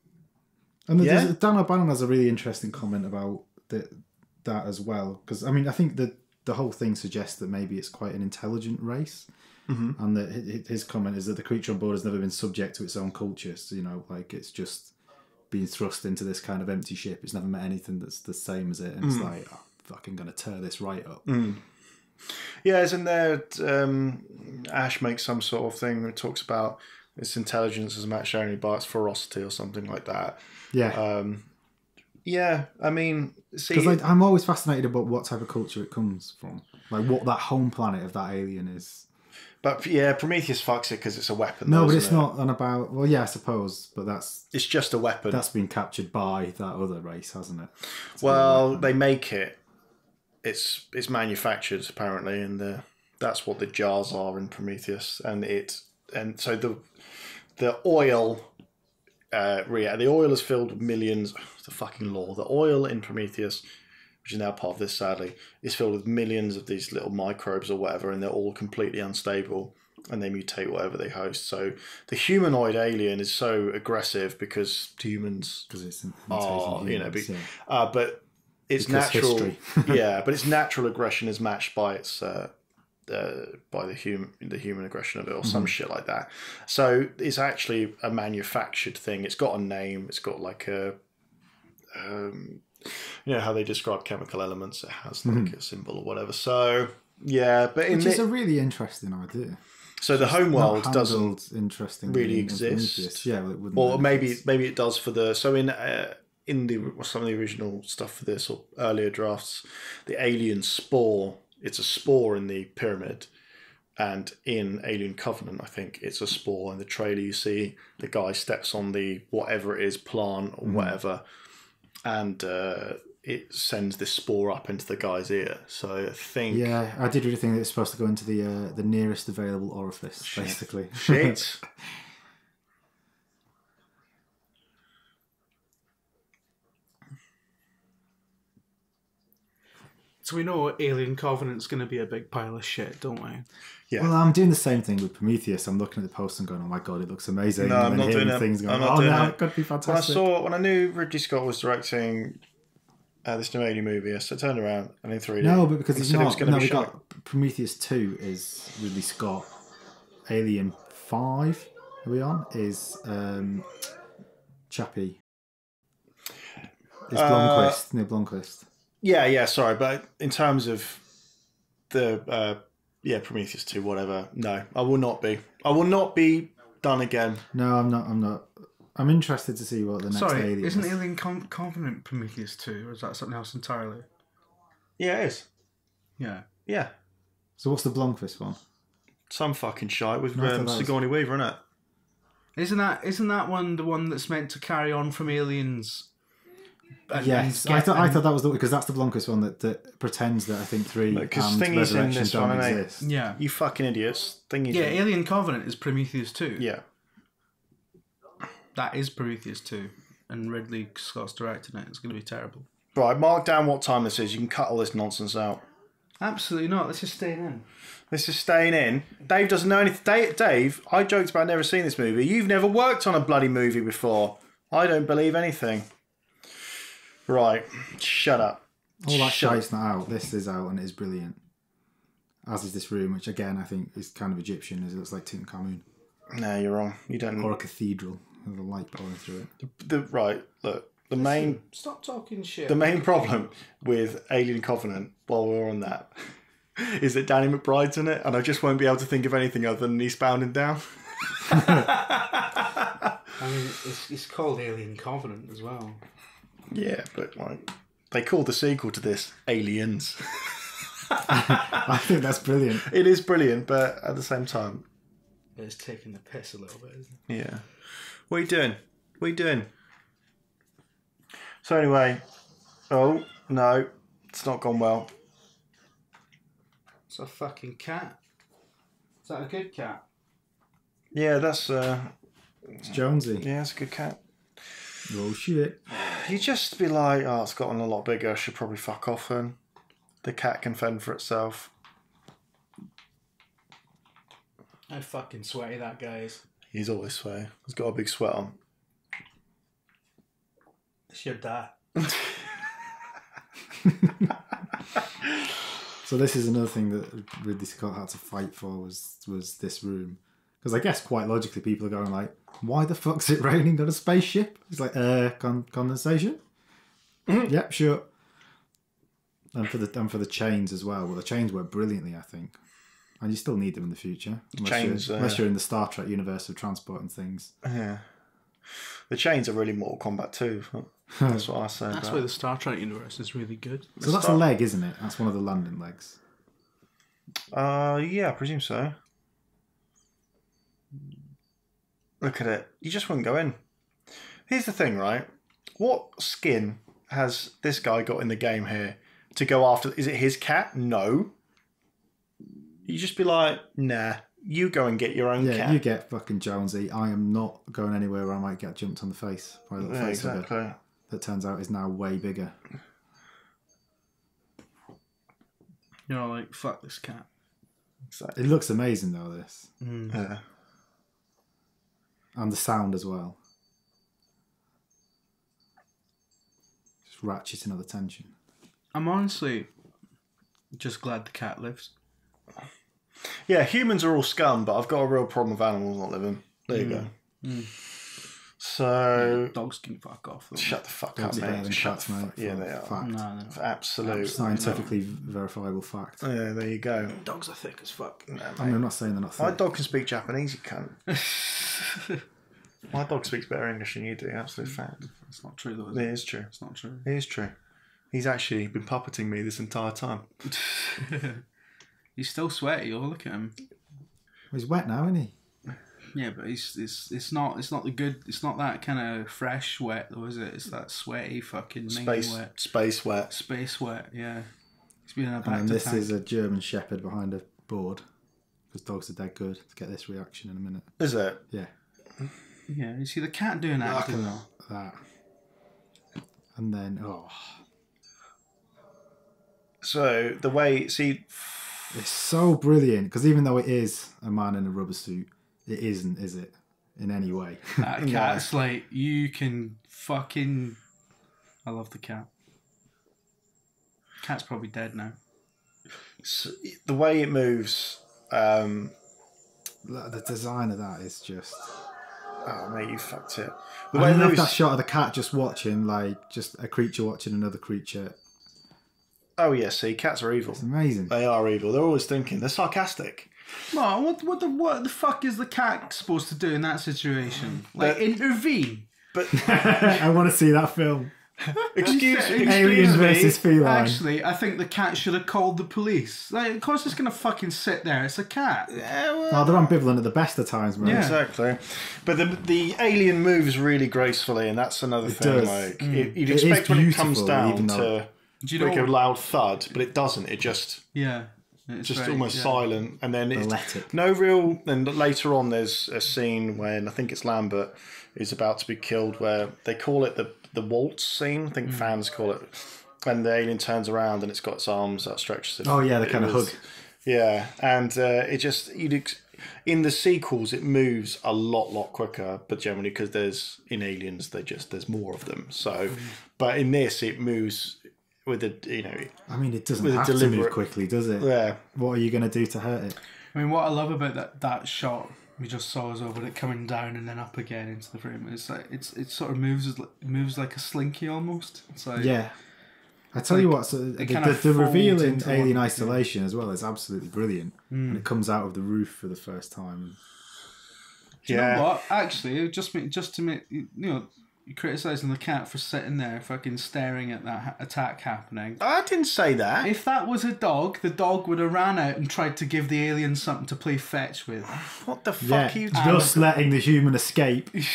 And Dan O'Bannon has a really interesting comment about that as well. Because, I mean, I think that the whole thing suggests that maybe it's quite an intelligent race. Mm-hmm. And that his comment is that the creature on board has never been subject to its own culture. So, like it's just being thrust into this kind of empty ship. It's never met anything that's the same as it. And it's like, I'm fucking going to tear this right up. Mm. Yeah, isn't there... Ash makes some sort of thing that talks about its intelligence is matched only by its ferocity or something like that. Yeah. Yeah, I mean... Because I'm always fascinated about what type of culture it comes from. Like, what that home planet of that alien is. But, yeah, Prometheus fucks it because it's a weapon. No, but it's not on about... Well, yeah, I suppose, but that's... It's just a weapon. That's been captured by that other race, hasn't it? Well, they make it. It's manufactured apparently, and that's what the jars are in Prometheus, and so the oil, the oil is filled with millions. The fucking law. The oil in Prometheus, which is now part of this, sadly, is filled with millions of these little microbes or whatever, and they're all completely unstable, and they mutate whatever they host. So the humanoid alien is so aggressive because humans are, but it's natural. Yeah, but its natural aggression is matched by its by the human aggression of it, or some shit like that. So it's actually a manufactured thing. It's got a name. It's got like a how they describe chemical elements. It has like a symbol or whatever. So yeah, but which is a really interesting idea. So the homeworld doesn't really exist. Yeah, well, it wouldn't. Or maybe it does for the in some of the original stuff for this or earlier drafts, the alien spore, it's a spore in the pyramid, and in Alien Covenant, I think it's a spore. In the trailer, you see the guy steps on the whatever it is, plant or whatever, and it sends this spore up into the guy's ear. So I think... Yeah, I did really think that it's supposed to go into the nearest available orifice, basically. Shit. So we know Alien Covenant's going to be a big pile of shit, don't we? Yeah. Well, I'm doing the same thing with Prometheus. I'm looking at the poster and going, "Oh my god, it looks amazing." No, and I'm then not hearing doing it. things going, I'm not "Oh doing no, it. it could be fantastic." When I knew Ridley Scott was directing this new Alien movie, I turned around and in 3D. No, but because and it's said not. it was going to No, be we shite. got Prometheus 2 is Ridley Scott. Alien 5, are we on? Is Chappie. It's Blomqvist, Neil Blomqvist. Yeah, sorry, but in terms of the Prometheus 2, whatever. No, I will not be. I will not be done again. No, I'm not. I'm interested to see what the next Alien isn't is. Alien Covenant Prometheus 2, or is that something else entirely? Yeah, it is. Yeah. Yeah. So what's the Blomqvist one? Some fucking shite with No, I thought that was- Sigourney Weaver, isn't it? Isn't that one the one that's meant to carry on from Aliens? Yes, I thought that was because that's the Blomqvist one that pretends that I think 3 Because and Thingy's in Resurrection this don't one, innit? exist. Yeah. You fucking idiots. Thingy's Yeah, in. Alien Covenant is Prometheus 2. Yeah. That is Prometheus 2. And Ridley Scott's directing it. It's going to be terrible. Right, mark down what time this is. You can cut all this nonsense out. Absolutely not. Let's just stay in. This is staying in. Dave doesn't know anything. Dave, I joked about never seeing this movie. You've never worked on a bloody movie before. I don't believe anything. Right, shut up. All that Shut shite's not out. This is out and it is brilliant. As is this room, which again I think is kind of Egyptian, as it looks like Tutankhamun. No, you're wrong. You don't. Or a cathedral with a light pouring through it. The main Stop talking shit. the main problem with Alien Covenant, while we're on that, is that Danny McBride's in it, and I just won't be able to think of anything other than Eastbound and Down. I mean, it's called Alien Covenant as well. Yeah, but like they called the sequel to this Aliens. I think that's brilliant. It is brilliant, but at the same time, It's taking the piss a little bit, isn't it? yeah. What are you doing? What are you doing? So anyway, oh no, it's not gone well. It's a fucking cat. Is that a good cat? Yeah, that's It's Jonesy. yeah, it's a good cat. Oh shit. You just be like, oh, it's gotten a lot bigger. I should probably fuck off then. The cat can fend for itself. How fucking sweaty that guy is. He's always sweaty. He's got a big sweat on. It's your dad. So this is another thing that Ridley Scott had to fight for was this room. Because I guess quite logically people are going like, why the fuck's it raining on a spaceship? It's like, condensation? Yep, sure. And for the chains as well. Well, the chains work brilliantly, I think. And you still need them in the future. Unless you're in the Star Trek universe of transporting things. Yeah. The chains are really Mortal Kombat 2. That's what I say. That's why the Star Trek universe is really good. So that's a leg, isn't it? That's one of the landing legs. Yeah, I presume so. Look at it. You just wouldn't go in. Here's the thing, right? What skin has this guy got in the game here to go after? Is it his cat? No. You just be like, nah, you go and get your own cat. Yeah, you get fucking Jonesy. I am not going anywhere where I might get jumped on the face by a little face exactly. that turns out is now way bigger. You're like, fuck this cat. Exactly. It looks amazing though, this. Yeah. And the sound as well. Just ratcheting up the tension. I'm honestly just glad the cat lives. Yeah, humans are all scum, but I've got a real problem with animals not living. There you go. So... Dogs can fuck off. Shut the fuck Dogs up, are better mate. than Shut cats, the mate. fuck. Yeah, they are. Fact. No. Absolute. Scientifically verifiable fact. Yeah, there you go. Dogs are thick as fuck. No, I mean, I'm not saying they're not my thick. dog can speak Japanese, you can't. My dog speaks better English than you do, absolute fact. It's not true though, is It it? is true. It's not true. It is true. He's actually been puppeting me this entire time. He's still sweaty. Oh, look at him. He's wet now, isn't he? Yeah, but it's not the good. It's not that kind of fresh wet though, is it? It's that sweaty fucking Space wet. space wet. Space wet. Yeah. He's been in a And this tank. is a German Shepherd behind a board. Because dogs are dead good to get this reaction in a minute. Is it? Yeah. Yeah, you see the cat doing that. Look at that. And then, oh. So the way, see, It's so brilliant because even though it is a man in a rubber suit, it isn't, is it? In any way. That cat's like, you can fucking... I love the cat. Cat's probably dead now. so the way it moves, The design of that is just... oh mate, you fucked it. The I way it love moves, that shot of the cat just watching, like, just a creature watching another creature. oh yeah, see, cats are evil. It's amazing. They are evil. They're always thinking. They're sarcastic. No, what the fuck is the cat supposed to do in that situation? Like, intervene? But I want to see that film. excuse Aliens me. versus feline. Actually, I think the cat should have called the police. Like, of course it's going to fucking sit there. It's a cat. Yeah, well, Oh, they're ambivalent at the best of times, man. Yeah. exactly. But the alien moves really gracefully, and that's another thing. does. Like you'd It expect is when it comes beautiful, down even though- to Do you know make a what? loud thud, but it doesn't. It just Yeah. It's just very- almost yeah. silent, and then it's Balletic. no real. And later on, there's a scene when I think it's Lambert is about to be killed, where they call it the waltz scene. I think fans call it, and the alien turns around and it's got its arms outstretched. Oh, yeah, the kind of hug. Yeah, and it just in the sequels it moves a lot quicker, but generally because there's in Aliens there's more of them. So, but in this it moves with a I mean, it doesn't With a have to move deliberate- quickly, does it? yeah. What are you going to do to hurt it? I mean, what I love about that shot we just saw is over it coming down and then up again into the frame. It's like it sort of moves like a slinky almost. It's like Yeah. I tell you what, so the kind of reveal folds in into Alien one, Isolation as well is absolutely brilliant. And it comes out of the roof for the first time. Do you know what? Actually, just to make you know, you're criticising the cat for sitting there, fucking staring at that attack happening. I didn't say that. If that was a dog, the dog would have ran out and tried to give the alien something to play fetch with. What the fuck Yeah, are you just letting the human escape because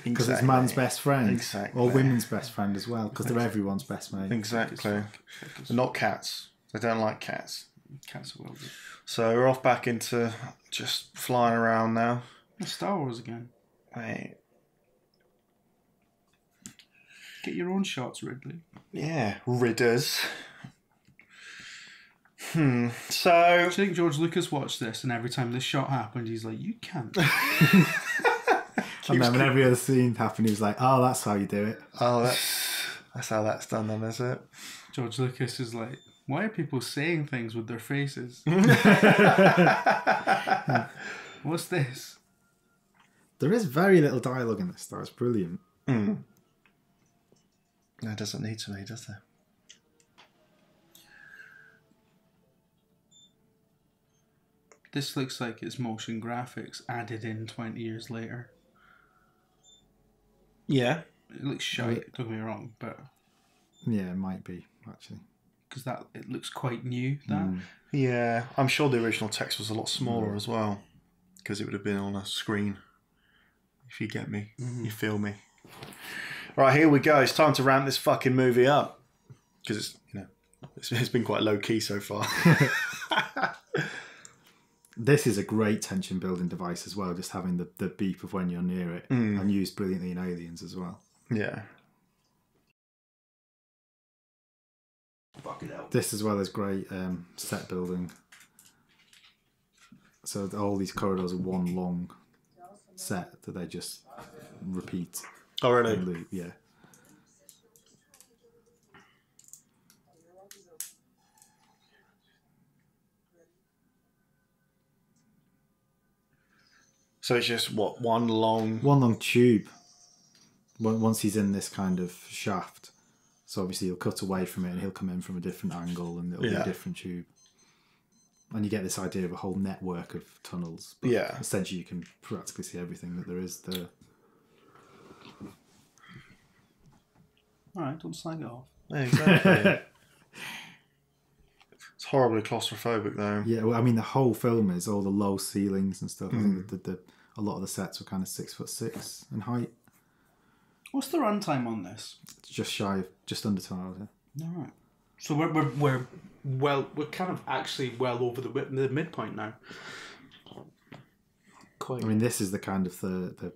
Exactly. it's man's best friend. Exactly. Or women's best friend as well, because they're everyone's best mate. Exactly. They're not cats. They don't like cats. Cats are well good. So we're off back into just flying around now. Star Wars again. Wait. Get your own shots, Ridley. Yeah, ridders. So Do you think George Lucas watched this and every time this shot happened, he's like, "You can't." And then when every other scene happened, he was like, oh, that's how you do it. oh, that's how that's done then, is it? George Lucas is like, "Why are people saying things with their faces? What's this?" There is very little dialogue in this, though. It's brilliant. No, it doesn't need to be, does it? This looks like it's motion graphics added in 20 years later. Yeah. It looks shite, don't get me wrong, but Yeah, it might be, actually. because that it looks quite new. That Yeah, I'm sure the original text was a lot smaller as well, because it would have been on a screen. If you get me, you feel me. Right, here we go. It's time to ramp this fucking movie up, because it's been quite low key so far. This is a great tension building device as well, just having the beep of when you're near it, and used brilliantly in Aliens as well. Yeah. This as well is great set building. So all these corridors are one long set that they just repeat. Oh, really? And loop, yeah. So it's just, what, one long... One long tube. Once he's in this kind of shaft, so obviously he'll cut away from it and he'll come in from a different angle and it'll be a different tube. And you get this idea of a whole network of tunnels. But Yeah. essentially you can practically see everything that there is there. Alright, don't slag it off. Yeah, exactly. It's horribly claustrophobic, though. Yeah, well, I mean the whole film is all the low ceilings and stuff. I think that a lot of the sets were kind of 6'6" in height. What's the runtime on this? It's just shy of, just under 2 hours. Yeah. Alright. So we're kind of actually well over the midpoint now. Quite. I mean, this is the kind of the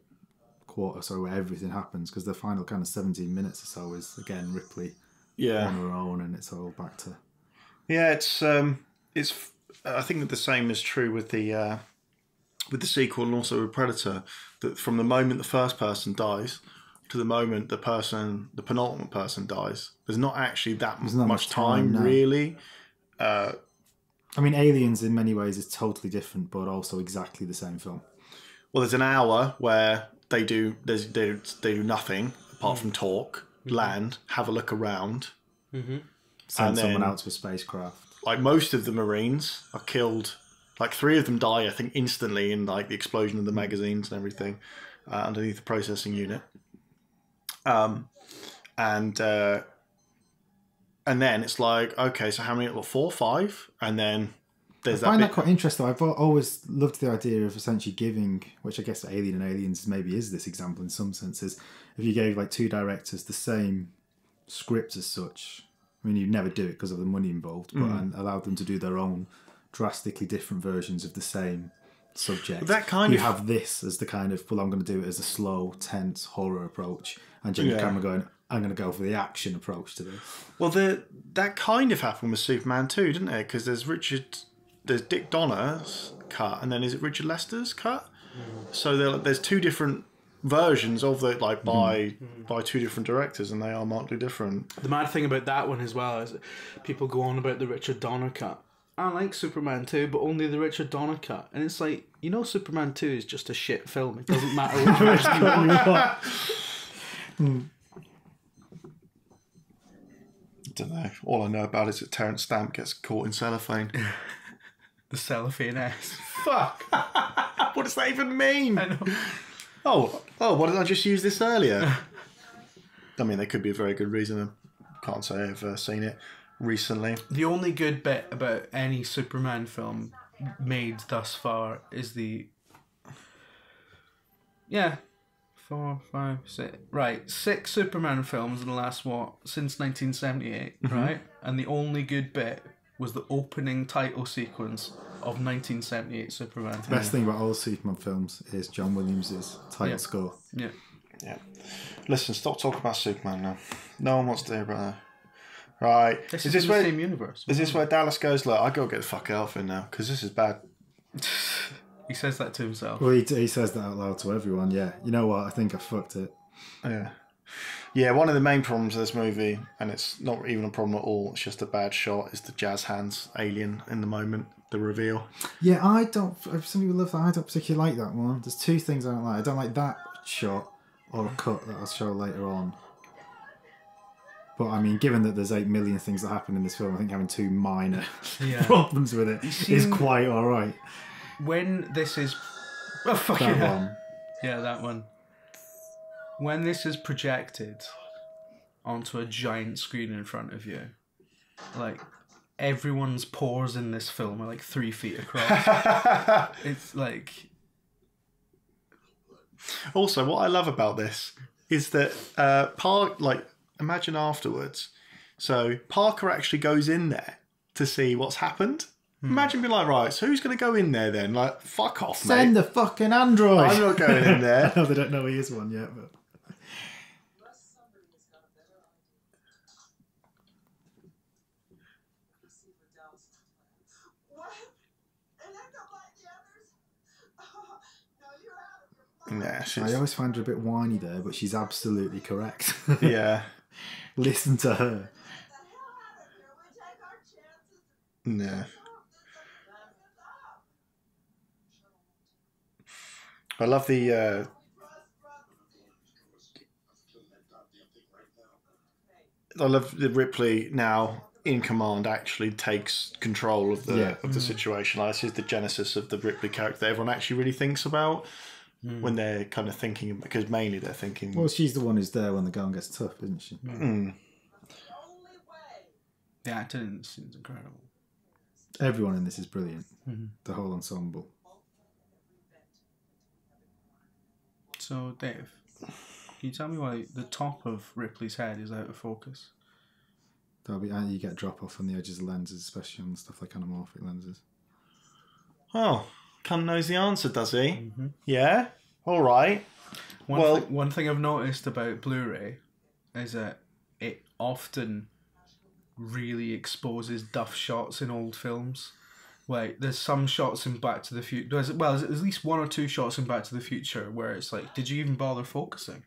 quarter, so where everything happens, because the final kind of 17 minutes or so is again Ripley Yeah. on her own, and it's all back to Yeah, it's. I think that the same is true with the sequel and also with Predator. That from the moment the first person dies to the moment the penultimate person dies, there's not actually that much time, no. really. I mean, Aliens in many ways is totally different, but also exactly the same film. Well, there's an hour where they do nothing apart from talk, land, have a look around, Send someone out to a spacecraft. Like most of the Marines are killed. Like 3 of them die, I think, instantly in like the explosion of the magazines and everything underneath the processing unit. And then it's like, okay, so how many? Well, 4, 5, and then there's that. I find that quite interesting. I've always loved the idea of essentially giving, which I guess Alien and Aliens maybe is this example in some senses. If you gave like 2 directors the same script as such, I mean, you'd never do it because of the money involved, but and allowed them to do their own drastically different versions of the same subject. That kind you have this as the kind of, well, I'm going to do it as a slow, tense horror approach, and James Cameron going, I'm going to go for the action approach to this. Well, that kind of happened with Superman 2, didn't it? Because there's Dick Donner's cut, and then is it Richard Lester's cut? So there's 2 different versions of it, like by 2 different directors, and they are markedly different. The mad thing about that one as well is that people go on about the Richard Donner cut. I like Superman 2, but only the Richard Donner cut. And it's like, Superman 2 is just a shit film. It doesn't matter which version you want. I don't know. All I know about is that Terence Stamp gets caught in cellophane. The cellophane S. Fuck! What does that even mean? I know. Oh, why didn't I just use this earlier? I mean, there could be a very good reason. I can't say I've seen it recently. The only good bit about any Superman film made thus far is the 4, 5, 6. Right, 6 Superman films in the last since 1978, right? And the only good bit was the opening title sequence of 1978 Superman. The best thing about all Superman films is John Williams' title score. Yeah. Yeah. Listen, stop talking about Superman now. No one wants to hear about that. Right. This is this the same universe. Is this where Dallas goes, look, I gotta get the fuck out in now, because this is bad. He says that to himself. Well, he says that out loud to everyone, yeah. You know what? I think I fucked it. Yeah. Yeah, one of the main problems of this movie, and it's not even a problem at all, it's just a bad shot, is the jazz hands alien in the moment, the reveal. Yeah, some people love that. I don't particularly like that one. There's 2 things I don't like. I don't like that shot or a cut that I'll show later on. But I mean, given that there's 8 million things that happen in this film, I think having 2 minor problems with it is quite alright. When this is... Oh, fuck that one. Yeah, that one. When this is projected onto a giant screen in front of you, like, everyone's pores in this film are like 3 feet across. It's like... Also, what I love about this is that imagine afterwards. So Parker actually goes in there to see what's happened. Imagine being like, right, so who's going to go in there then? Like, fuck off, mate. Send the fucking android. I'm not going in there. I know they don't know he is one yet, but... Yeah, I always find her a bit whiny there, but she's absolutely correct. Yeah. Listen to her. Yeah. I love the Ripley now in command actually takes control of the situation. Like, this is the genesis of the Ripley character that everyone actually really thinks about when they're kind of thinking, because mainly they're thinking... Well, she's the one who's there when the going gets tough, isn't she? The acting in this is incredible. Everyone in this is brilliant. The whole ensemble. So, Dave, can you tell me why the top of Ripley's head is out of focus? You get drop off on the edges of lenses, especially on stuff like anamorphic lenses. Oh, Cam knows the answer, does he? Yeah? All right. One thing I've noticed about Blu-ray is that it often really exposes duff shots in old films. Like, there's some shots in Back to the Future. There's at least one or two shots in Back to the Future where it's like, did you even bother focusing?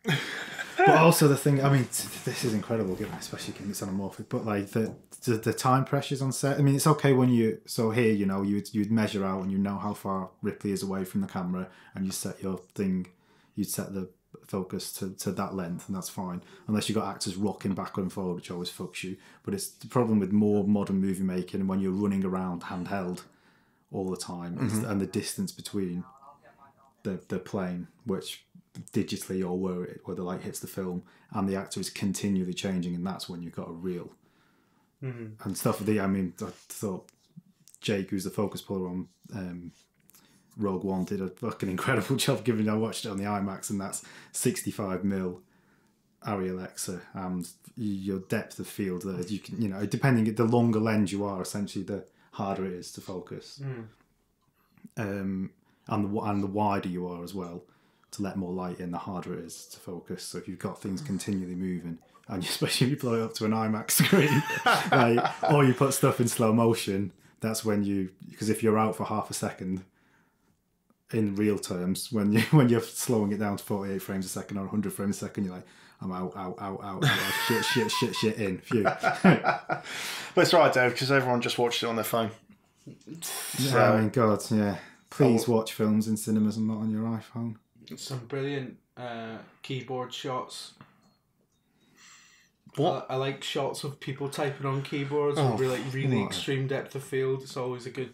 But also the thing, I mean, this is incredible, especially given it's anamorphic. But like the time pressures on set. I mean, it's okay when you here, you know, you'd measure out and you know how far Ripley is away from the camera, and you set your thing, you'd set the focus to that length, and that's fine. Unless you've got actors rocking backward and forward, which always fucks you. But it's the problem with more modern movie making when you're running around handheld all the time, and the distance between the plane, which digitally or where the light hits the film, and the actor is continually changing, and that's when you've got a reel and stuff. I mean, I thought Jake, who's the focus puller on Rogue One, did a fucking incredible job. Given I watched it on the IMAX, and that's 65mm Arri Alexa, and your depth of field that you can, you know, depending the longer lens you are, essentially the harder it is to focus, and the wider you are as well, to let more light in, the harder it is to focus. So if you've got things continually moving, and especially if you blow it up to an IMAX screen, or you put stuff in slow motion, that's when because if you're out for half a second in real terms, when you're slowing it down to 48 frames a second or 100 frames a second, you're like, I'm out, shit, in, phew. But it's all right, Dave, because everyone just watched it on their phone. So, I mean, God, yeah. Please watch films in cinemas and not on your iPhone. Some brilliant keyboard shots. What? I like shots of people typing on keyboards with really extreme depth of field. It's always a good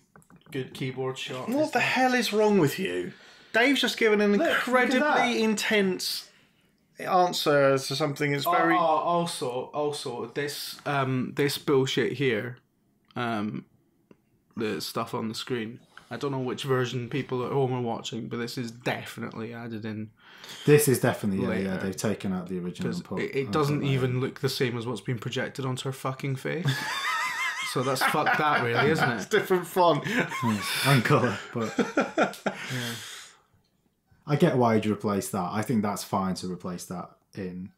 keyboard shot. What the hell is wrong with you? Dave's just given an incredibly intense answer to something that's very... Also, this bullshit here, the stuff on the screen, I don't know which version people at home are watching, but this is definitely added in. This is definitely, yeah, they've taken out the original. It doesn't even look the same as what's been projected onto her fucking face. So that's fucked that, really, isn't it? It's different font. And colour, but... Yeah. I get why you'd replace that. I think that's fine to replace that in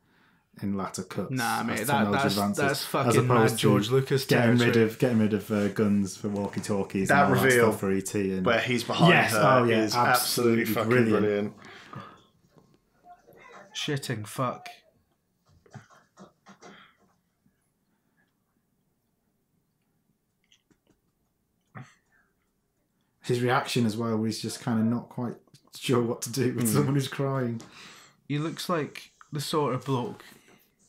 latter cuts. Nah, mate, that's fucking mad George Lucas getting rid of guns for walkie-talkies. That and reveal for ET and where he's behind her is absolutely fucking brilliant. Shitting fuck. His reaction as well, where he's just kind of not quite sure what to do with someone who's crying. He looks like the sort of bloke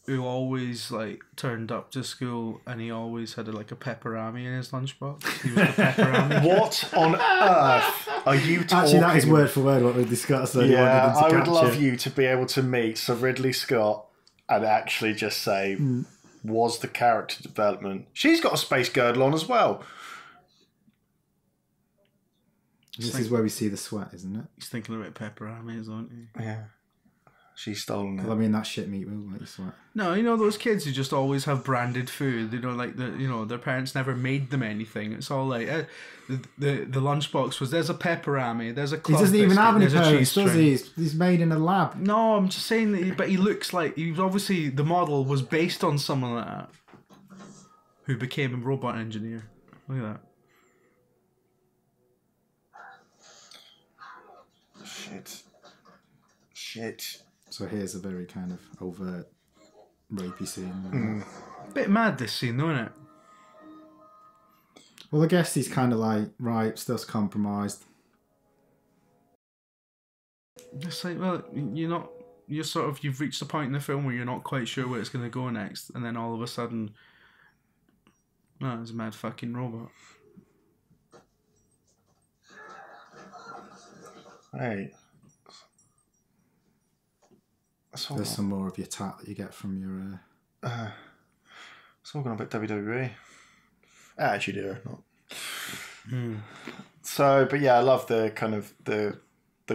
who always like turned up to school and he always had a pepperami in his lunchbox. He was the pepperami. What on earth are you talking? Actually, that is word for word what Ridley Scott said. Yeah, I would love you to be able to meet Sir Ridley Scott and actually just say, was the character development? She's got a space girdle on as well. This is where we see the sweat, isn't it? He's thinking about pepperami, aren't he? Yeah. She's stolen it. I mean, that shit meat will make you sweat. No, you know those kids who just always have branded food. You know, like their parents never made them anything. It's all like the lunchbox was there's a pepperami, there's a cloth he doesn't even biscuit, have any there's parents, does he? He's made in a lab. No, I'm just saying that. But he looks like obviously the model was based on someone like that who became a robot engineer. Look at that. Shit. So here's a very kind of overt rapey scene. Bit mad this scene, though, isn't it? Well, I guess he's kind of like, right, stuff's compromised. It's like, well, you've reached a point in the film where you're not quite sure where it's going to go next, and then all of a sudden, it's a mad fucking robot. Hey. There's some more of your tat that you get from your... It's all going about WWE. Actually, do not. So, but yeah, I love the kind of the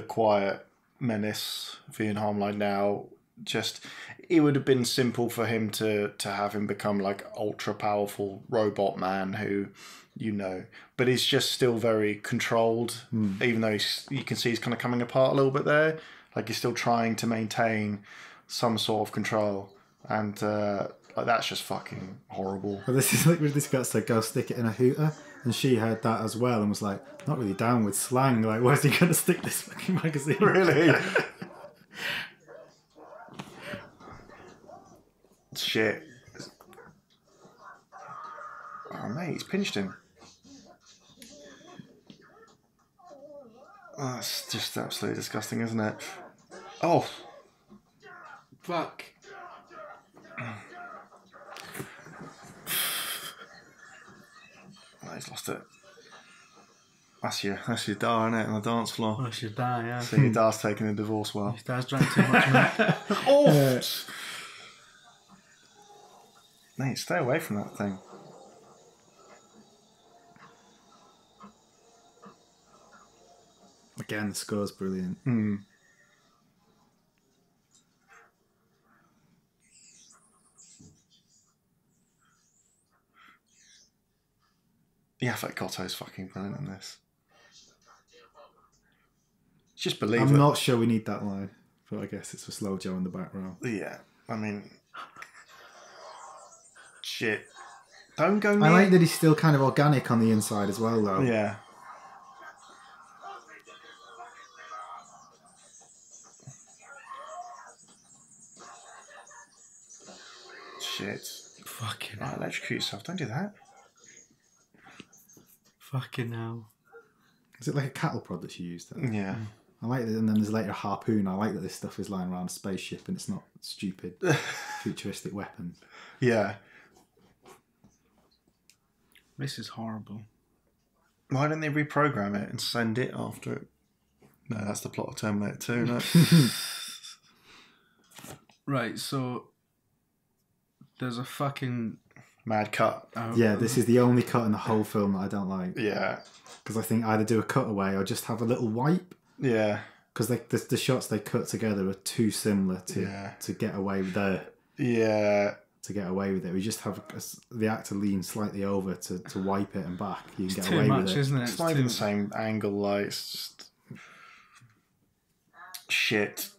quiet menace of Ian Harmline now. Just, it would have been simple for him to have him become like ultra powerful robot man who, but he's just still very controlled, even though you can see he's kind of coming apart a little bit there. Like he's still trying to maintain some sort of control, and Like, that's just fucking horrible. But this is like Ridley Scott said, go stick it in a hooter. And she heard that as well and was like, not really down with slang. Like, where's he going to stick this fucking magazine? Really? Shit. Oh, mate, he's pinched him. Oh, it's just absolutely disgusting, isn't it? Oh. Fuck. Oh, he's lost it. That's your dar, innit, on the dance floor. Oh, she'd die, yeah. So your dar's taking the divorce well. His dad's drank too much milk. Oh! Mate, stay away from that thing. Again, the score's brilliant. The affect Cotto's fucking brilliant in this. Just believe it. I'm not sure we need that line, but I guess it's for Slow Joe in the back row. Yeah, I mean... Shit. Don't go near... I like that he's still kind of organic on the inside as well, though. Yeah. Shit. Fucking Right, electrocute yourself. Don't do that. Fucking hell. Is it like a cattle prod that she used then? Yeah. I like that, and then there's later a harpoon. I like that this stuff is lying around a spaceship and it's not stupid, futuristic weapons. Yeah. This is horrible. Why don't they reprogram it and send it after it? No, that's the plot of Terminator 2, no? Right, so there's a fucking... Mad cut. Yeah, this is the only cut in the whole film that I don't like. Yeah. Because I think either do a cutaway or just have a little wipe. Yeah. Because the shots they cut together are too similar to get away with Yeah. To get away with it. We just have the actor lean slightly over to wipe it and back. You can It's get too away much, with it. isn't it? It's not even the same angle, like, it's just... Shit.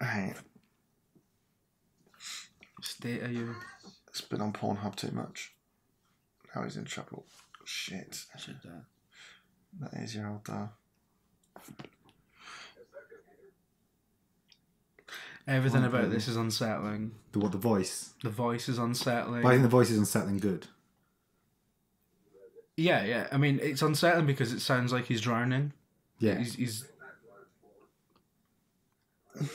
Hey, State of you. it's been on Pornhub too much. Now he's in trouble. Shit. I should That is your old dad. Everything about this is unsettling. The voice? The voice is unsettling. But I think the voice is unsettling good. Yeah. I mean, it's unsettling because it sounds like he's drowning. Yeah. He's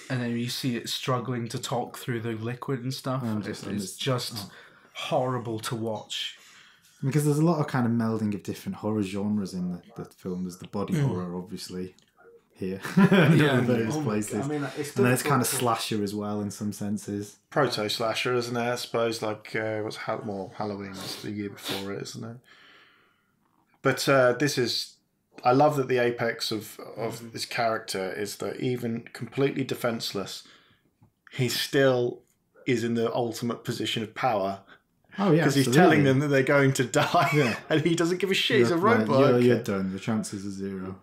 and then you see it struggling to talk through the liquid and stuff. It's just horrible to watch. Because there's a lot of kind of melding of different horror genres in the film. There's the body horror, obviously, here. In various places. I mean, and then it's kind of slasher as well in some senses. Proto-slasher, isn't it? I suppose, like, Halloween was the year before it, isn't it? But this is... I love that the apex of this character is that even completely defenseless, he still is in the ultimate position of power. Oh yeah, because he's telling them that they're going to die, and he doesn't give a shit. He's a robot. You're done. The chances are 0.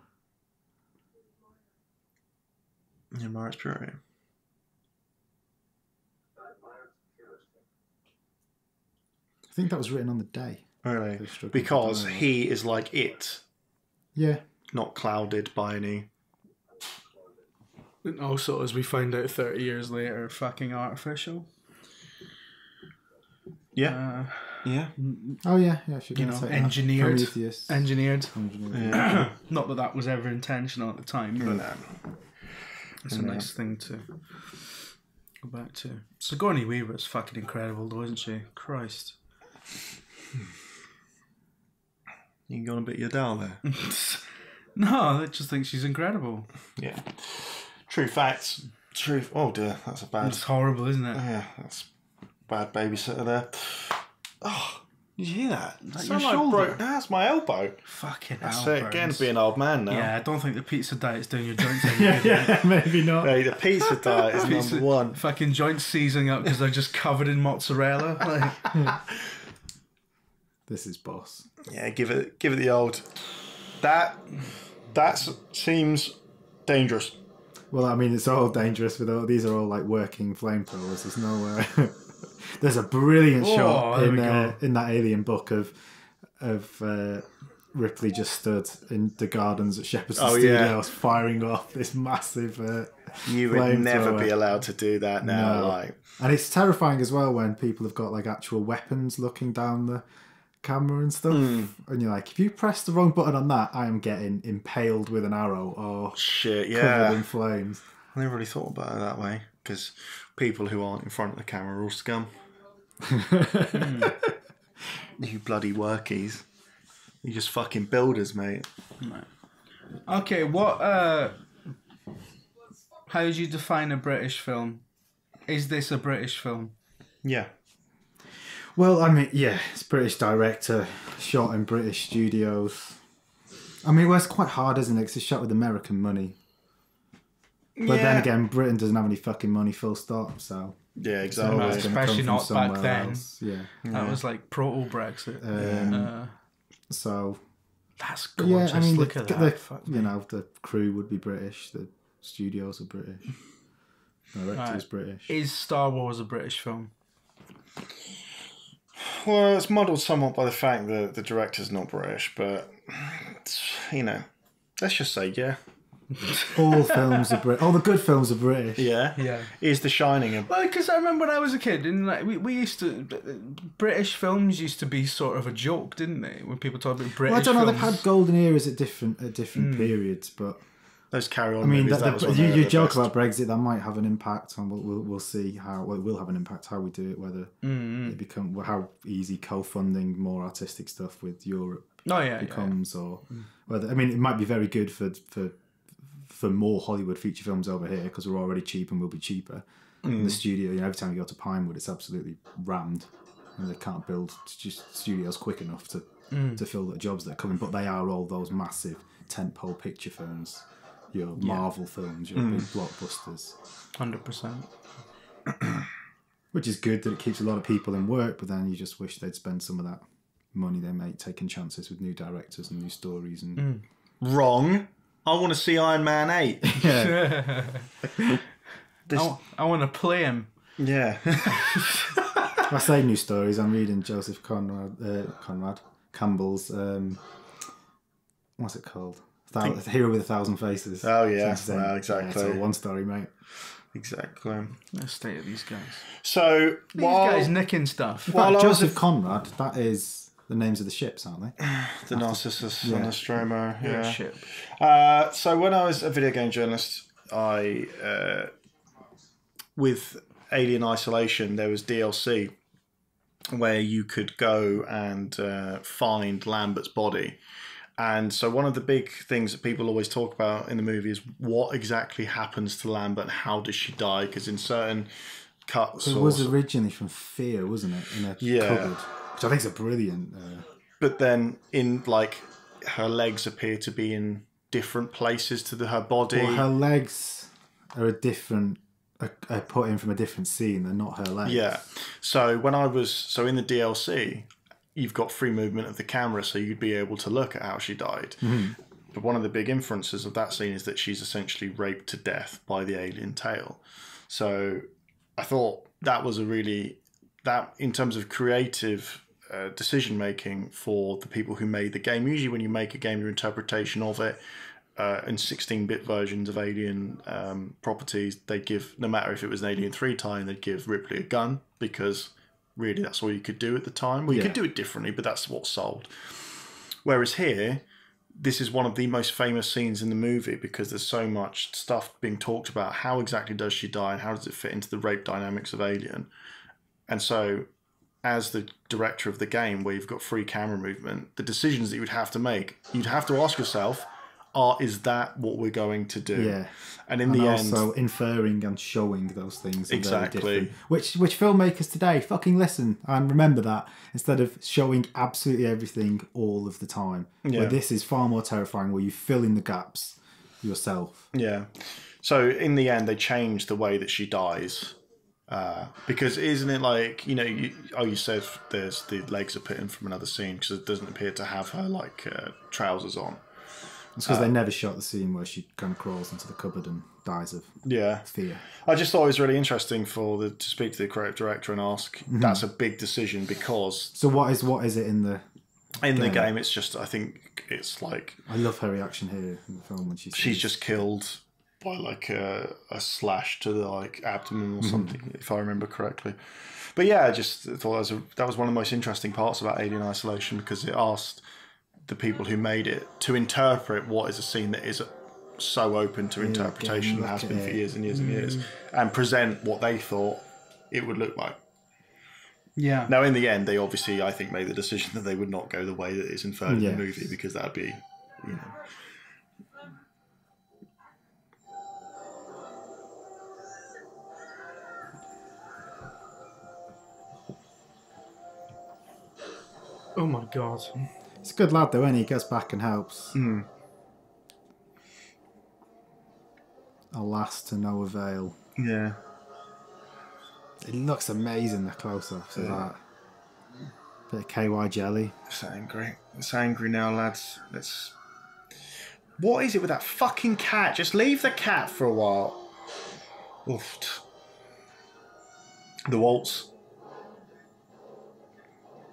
Yeah, Maris Puri. I think that was written on the day. Really? Because he is like it. Yeah. Not clouded by any... And also, as we find out 30 years later, fucking artificial. Yeah. Yeah. Oh yeah, I should say engineered. Prometheus. Engineered. Yeah. Not that was ever intentional at the time, but it's a nice thing to go back to. Sigourney Weaver is fucking incredible, though, isn't she? Christ. You going to bit your doll there? No, I just think she's incredible. Yeah. True facts. True. Oh dear, that's a bad... It's horrible, isn't it? Yeah, that's a bad babysitter there. Oh, did you hear that? That's your my shoulder. shoulder. That's my elbow. Fucking That's hell, it. Again, Burns. be an old man now. Yeah, I don't think the pizza diet's doing your joints any good. Yeah, maybe not. Hey, the pizza diet is number one. Fucking joints seizing up because they're just covered in mozzarella. Like, This is boss. Yeah, give it the old... That seems dangerous. Well, I mean, it's all dangerous with all... These are all like working flamethrowers. There's no... There's a brilliant shot there we go. in that Alien book of Ripley just stood in the gardens at Shepperton Studios firing off this massive You would never flamethrower. be allowed to do that now. No. Like, And it's terrifying as well when people have got like actual weapons looking down the camera and stuff. And you're like, if you press the wrong button on that, I am getting impaled with an arrow or shit, covered in flames. I never really thought about it that way, because people who aren't in front of the camera are all scum. You bloody workies. You just fucking builders, mate. Okay, what? How would you define a British film? Is this a British film? Yeah. Well, I mean, yeah, it's British director, shot in British studios. I mean, well, it's quite hard, isn't it? 'Cause it's shot with American money. But then again, Britain doesn't have any fucking money, full stop, so... Yeah, it's exactly. always gonna Especially come from not back somewhere then. else. Yeah. That was like proto-Brexit. So... That's gorgeous. Yeah, I mean, Look at that. you know, the crew would be British, the studios are British, director's British. Is Star Wars a British film? Well, it's muddled somewhat by the fact that the director's not British, but, you know, let's just say, yeah. All films are British. All the good films are British. Yeah? Yeah. Is The Shining a... Well, because I remember when I was a kid, and like we used to... British films used to be sort of a joke, didn't they? When people talk about British Well, I don't know, films. they've had golden eras at different periods, but... Those Carry On I mean, movies, that was when they were you the joke best. about Brexit, that might have an impact on. We'll see how. Well, it will have an impact how we do it. Whether it become how easy co-funding more artistic stuff with Europe becomes, or whether I mean it might be very good for more Hollywood feature films over here because we're already cheap and we'll be cheaper. In the studio, you know, every time you go to Pinewood, it's absolutely rammed, and they can't build studios quick enough to fill the jobs that are coming. But they are all those massive tentpole picture films. Your Marvel films, your big blockbusters. 100%. Which is good that it keeps a lot of people in work, but then you just wish they'd spend some of that money they make taking chances with new directors and new stories. And Wrong. I want to see Iron Man 8. yeah. I want to play him. Yeah. I say new stories. I'm reading Joseph Conrad Campbell's. What's it called? Hero with 1,000 Faces. Oh, yeah. Well, exactly. Yeah, it's all one story, mate. Exactly. The state of these guys. So, These guys nicking stuff. In fact, Joseph Conrad, that is the names of the ships, aren't they? The Narcissus and the Nostromo. Yeah. Shit. So when I was a video game journalist, I with Alien Isolation, there was DLC where you could go and find Lambert's body. And so one of the big things that people always talk about in the movie is what exactly happens to Lambert and how does she die? Because in certain cuts... It was originally from Fear, wasn't it? In a cupboard. Which I think is a brilliant... But then in, like, her legs appear to be in different places to her body. Well, her legs are a different... are put in from a different scene. They're not her legs. Yeah. So when I was... So in the DLC... You've got free movement of the camera, so you'd be able to look at how she died. Mm-hmm. But one of the big inferences of that scene is that she's essentially raped to death by the alien tail. So I thought that was that in terms of creative decision making for the people who made the game. Usually when you make a game, your interpretation of it in 16-bit versions of Alien properties, they'd give, no matter if it was an Alien 3 tie, they'd give Ripley a gun because... Really, that's all you could do at the time. Well, you could do it differently, but that's what sold. Whereas here, this is one of the most famous scenes in the movie because there's so much stuff being talked about. How exactly does she die and how does it fit into the rape dynamics of Alien? And so, as the director of the game, where you've got free camera movement, the decisions that you would have to make, you'd have to ask yourself, is that what we're going to do? Yeah. And in the end... also inferring and showing those things. Exactly. Which filmmakers today, fucking listen and remember that. Instead of showing absolutely everything all of the time. Yeah. Where this is far more terrifying, where you fill in the gaps yourself. Yeah. So in the end, they changed the way that she dies. Because isn't it like, you said there's the legs are put in from another scene because it doesn't appear to have her, like, trousers on. It's because they never shot the scene where she kind of crawls into the cupboard and dies of fear. I just thought it was really interesting to speak to the creative director and ask. That's a big decision because. So what is it in the game? It's just, I think it's like. I love her reaction here in the film when she's just killed by like a slash to the like abdomen or something, if I remember correctly. But yeah, I just thought that was one of the most interesting parts about Alien Isolation, because it asked the people who made it to interpret what is a scene that is so open to interpretation and has been for years and years and years, and present what they thought it would look like. Yeah. Now, in the end, they obviously, I think, made the decision that they would not go the way that is inferred in the movie, because that'd be, you know. Oh my god. He's a good lad though, and he gets back and helps. Alas, to no avail. Yeah. It looks amazing, the close-ups of that. Bit of KY jelly. It's angry. It's angry now, lads. What is it with that fucking cat? Just leave the cat for a while. Oof. The waltz.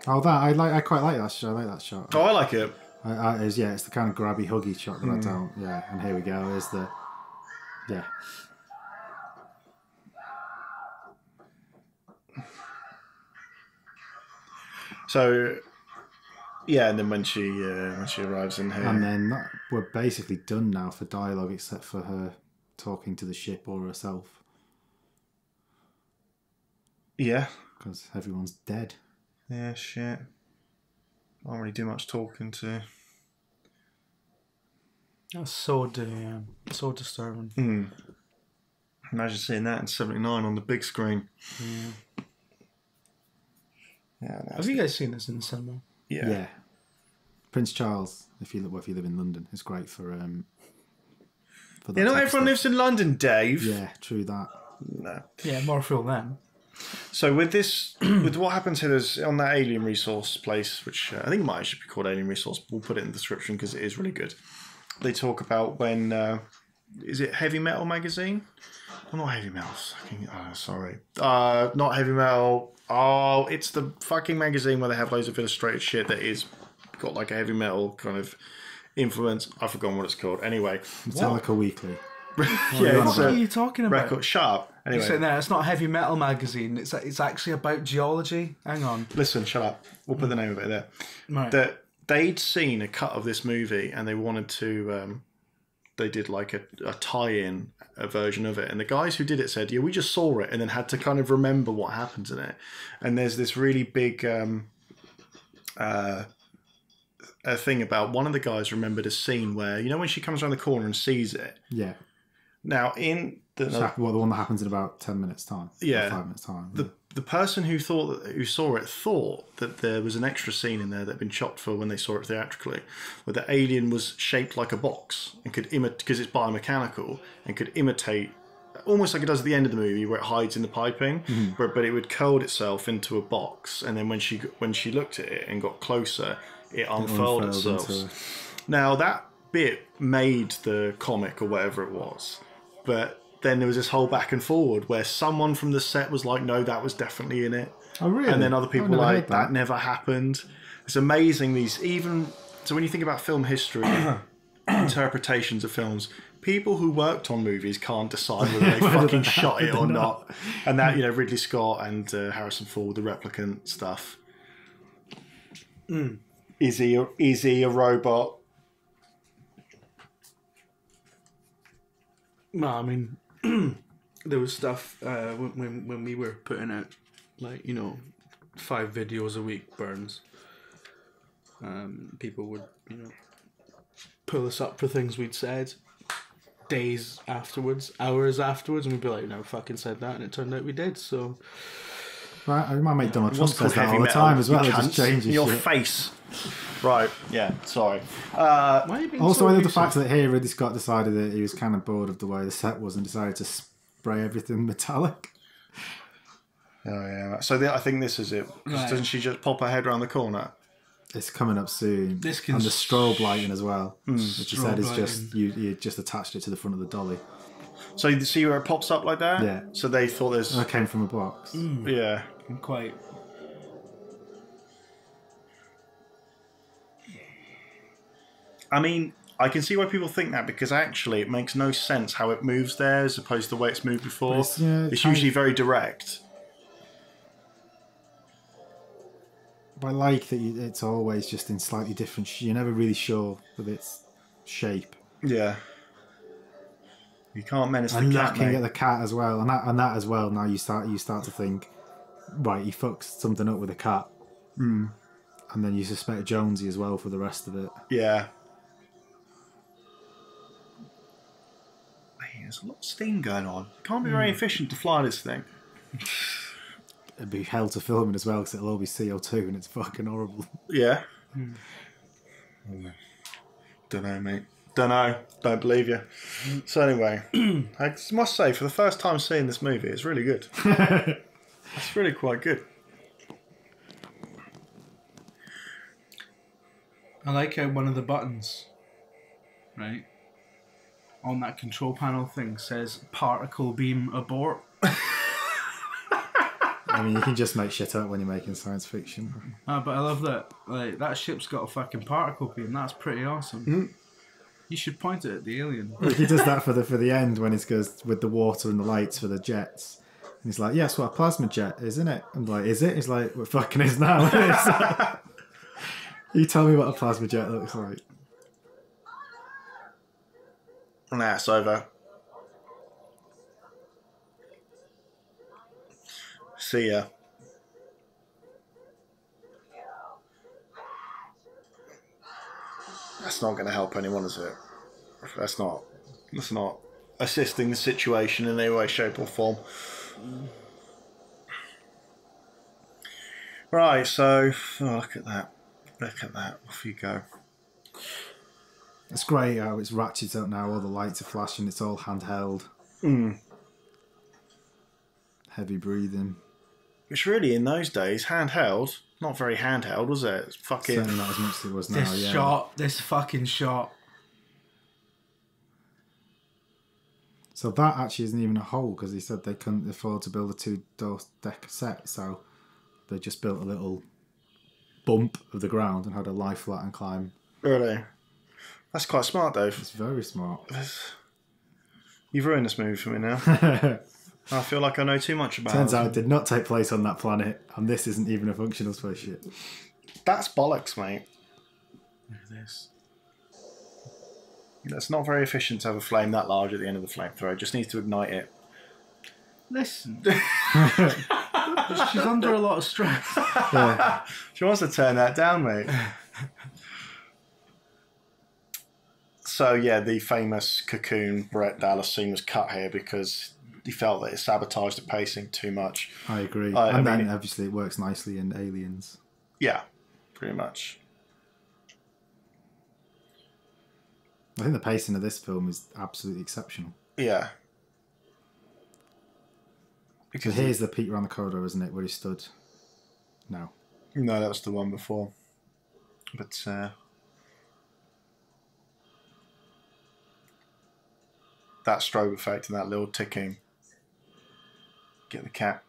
Oh, I quite like that shot. I like that shot. Oh, I like it. It's the kind of grabby, huggy shot that I don't. Yeah, and here we go. Here's the. Yeah. So, yeah, and then when she arrives in here, and then we're basically done now for dialogue, except for her talking to the ship or herself. Yeah, because everyone's dead. Yeah, shit. I don't really do much talking to. That's so disturbing. Imagine seeing that in '79 on the big screen. Yeah. Have you guys seen this in the cinema? Yeah. Prince Charles, if you live in London, is great for that. Not everyone lives in London, Dave. Yeah, true that. No. Yeah, more for them. So with this, with what happens here, there's on that alien resource place, which I think might actually be called Alien Resource. We'll put it in the description because it is really good. They talk about when is it Heavy Metal magazine? Oh, not Heavy Metal. Sorry, not Heavy Metal. Oh, it's the fucking magazine where they have loads of illustrated shit that is got like a heavy metal kind of influence. I've forgotten what it's called. Anyway, Metallica Weekly. What are you talking about? Record sharp. Anyway, you're saying there, it's not a heavy metal magazine. It's actually about geology. Hang on. Listen, shut up. We'll put the name of it there. Right. That they'd seen a cut of this movie and they wanted to. They did like a tie-in, a version of it, and the guys who did it said, "Yeah, we just saw it and then had to kind of remember what happens in it." And there's this really big. A thing about one of the guys remembered a scene where, you know, when she comes around the corner and sees it. Yeah. Now in the the one that happens in about 10 minutes time. Yeah. 5 minutes time. The person who saw it thought that there was an extra scene in there that had been chopped for when they saw it theatrically, where the alien was shaped like a box and could imitate, because it's biomechanical, and could imitate almost like it does at the end of the movie where it hides in the piping, but it would curl itself into a box, and then when she looked at it and got closer, it unfurled itself. Now that bit made the comic or whatever it was, but then there was this whole back and forward where someone from the set was like, no, that was definitely in it. Oh, really? And then other people were like, that never happened. It's amazing so when you think about film history, interpretations of films, people who worked on movies can't decide whether they fucking shot it or not. And that, Ridley Scott and Harrison Ford, the replicant stuff. Is he a robot? No, I mean, there was stuff when we were putting out, 5 videos a week, Burns. People would, pull us up for things we'd said days afterwards, hours afterwards, and we'd be like, no, fucking said that, and it turned out we did, so... Right, my mate Donald Trump says that all the time as well. It just changes your shit. face. Right, yeah, sorry. Why are you being also, so I love the abusive? fact that here Ridley Scott decided that he was kind of bored of the way the set was and decided to spray everything metallic. Oh, yeah. So I think this is it. Right. Doesn't she just pop her head around the corner? It's coming up soon. This can and the strobe lighting as well, which you said is Strobe just you just attached it to the front of the dolly. So you see where it pops up like that? Yeah. So they thought there's... That came from a box. Yeah. Quite. I mean, I can see why people think that, because actually it makes no sense how it moves there as opposed to the way it's moved before. It's, yeah, it's usually very direct. But I like that it's always just in slightly different... You're never really sure with its shape. Yeah. You can't menace the And cat, looking mate. at the cat as well, and that as well. Now you start to think, right, he fucks something up with a cat, and then you suspect Jonesy as well for the rest of it. Yeah. Hey, there's a lot of steam going on. Can't be very efficient to fly this thing. It'd be hell to film it as well because it'll all be CO2 and it's fucking horrible. Yeah. Don't know, mate. Don't know. Don't believe you. So anyway, I must say, for the first time seeing this movie, it's really good. It's really quite good. I like how one of the buttons, right, on that control panel thing says particle beam abort. I mean, you can just make shit up when you're making science fiction. But I love that. Like, that ship's got a fucking particle beam. That's pretty awesome. You should point it at the alien. He does that for the end when he goes with the water and the lights for the jets. And he's like, yes, what a plasma jet, isn't it? I'm like, is it? He's like, what fucking is now? You tell me what a plasma jet looks like. And that's over. See ya. That's not going to help anyone, is it? That's not assisting the situation in any way, shape or form. Right, so look at that. Look at that. Off you go. It's great how it's ratcheted up now. All the lights are flashing. It's all handheld. Heavy breathing. Which really, in those days, handheld, not very handheld, was it? It's fucking... Certainly not as much as it was now, This fucking shot. So that actually isn't even a hole, because he said they couldn't afford to build a 2-door deck set, so they just built a little bump of the ground and had a lie flat and climb. Really? That's quite smart, Dave. It's very smart. You've ruined this movie for me now. I feel like I know too much about it. Turns out it did not take place on that planet, and this isn't even a functional spaceship. That's bollocks, mate. Look at this. It's not very efficient to have a flame that large at the end of the flamethrower. It just needs to ignite it. Listen. She's under a lot of stress. Yeah. She wants to turn that down, mate. So, yeah, the famous cocoon Brett Dallas scene was cut here because he felt that it sabotaged the pacing too much. I agree. I and mean, then, obviously, it works nicely in Aliens. Yeah, pretty much. I think the pacing of this film is absolutely exceptional. Yeah. So Because here's the peak around the corridor, isn't it, where he stood? No. No, that was the one before. But, that strobe effect and that little ticking. Get the cat.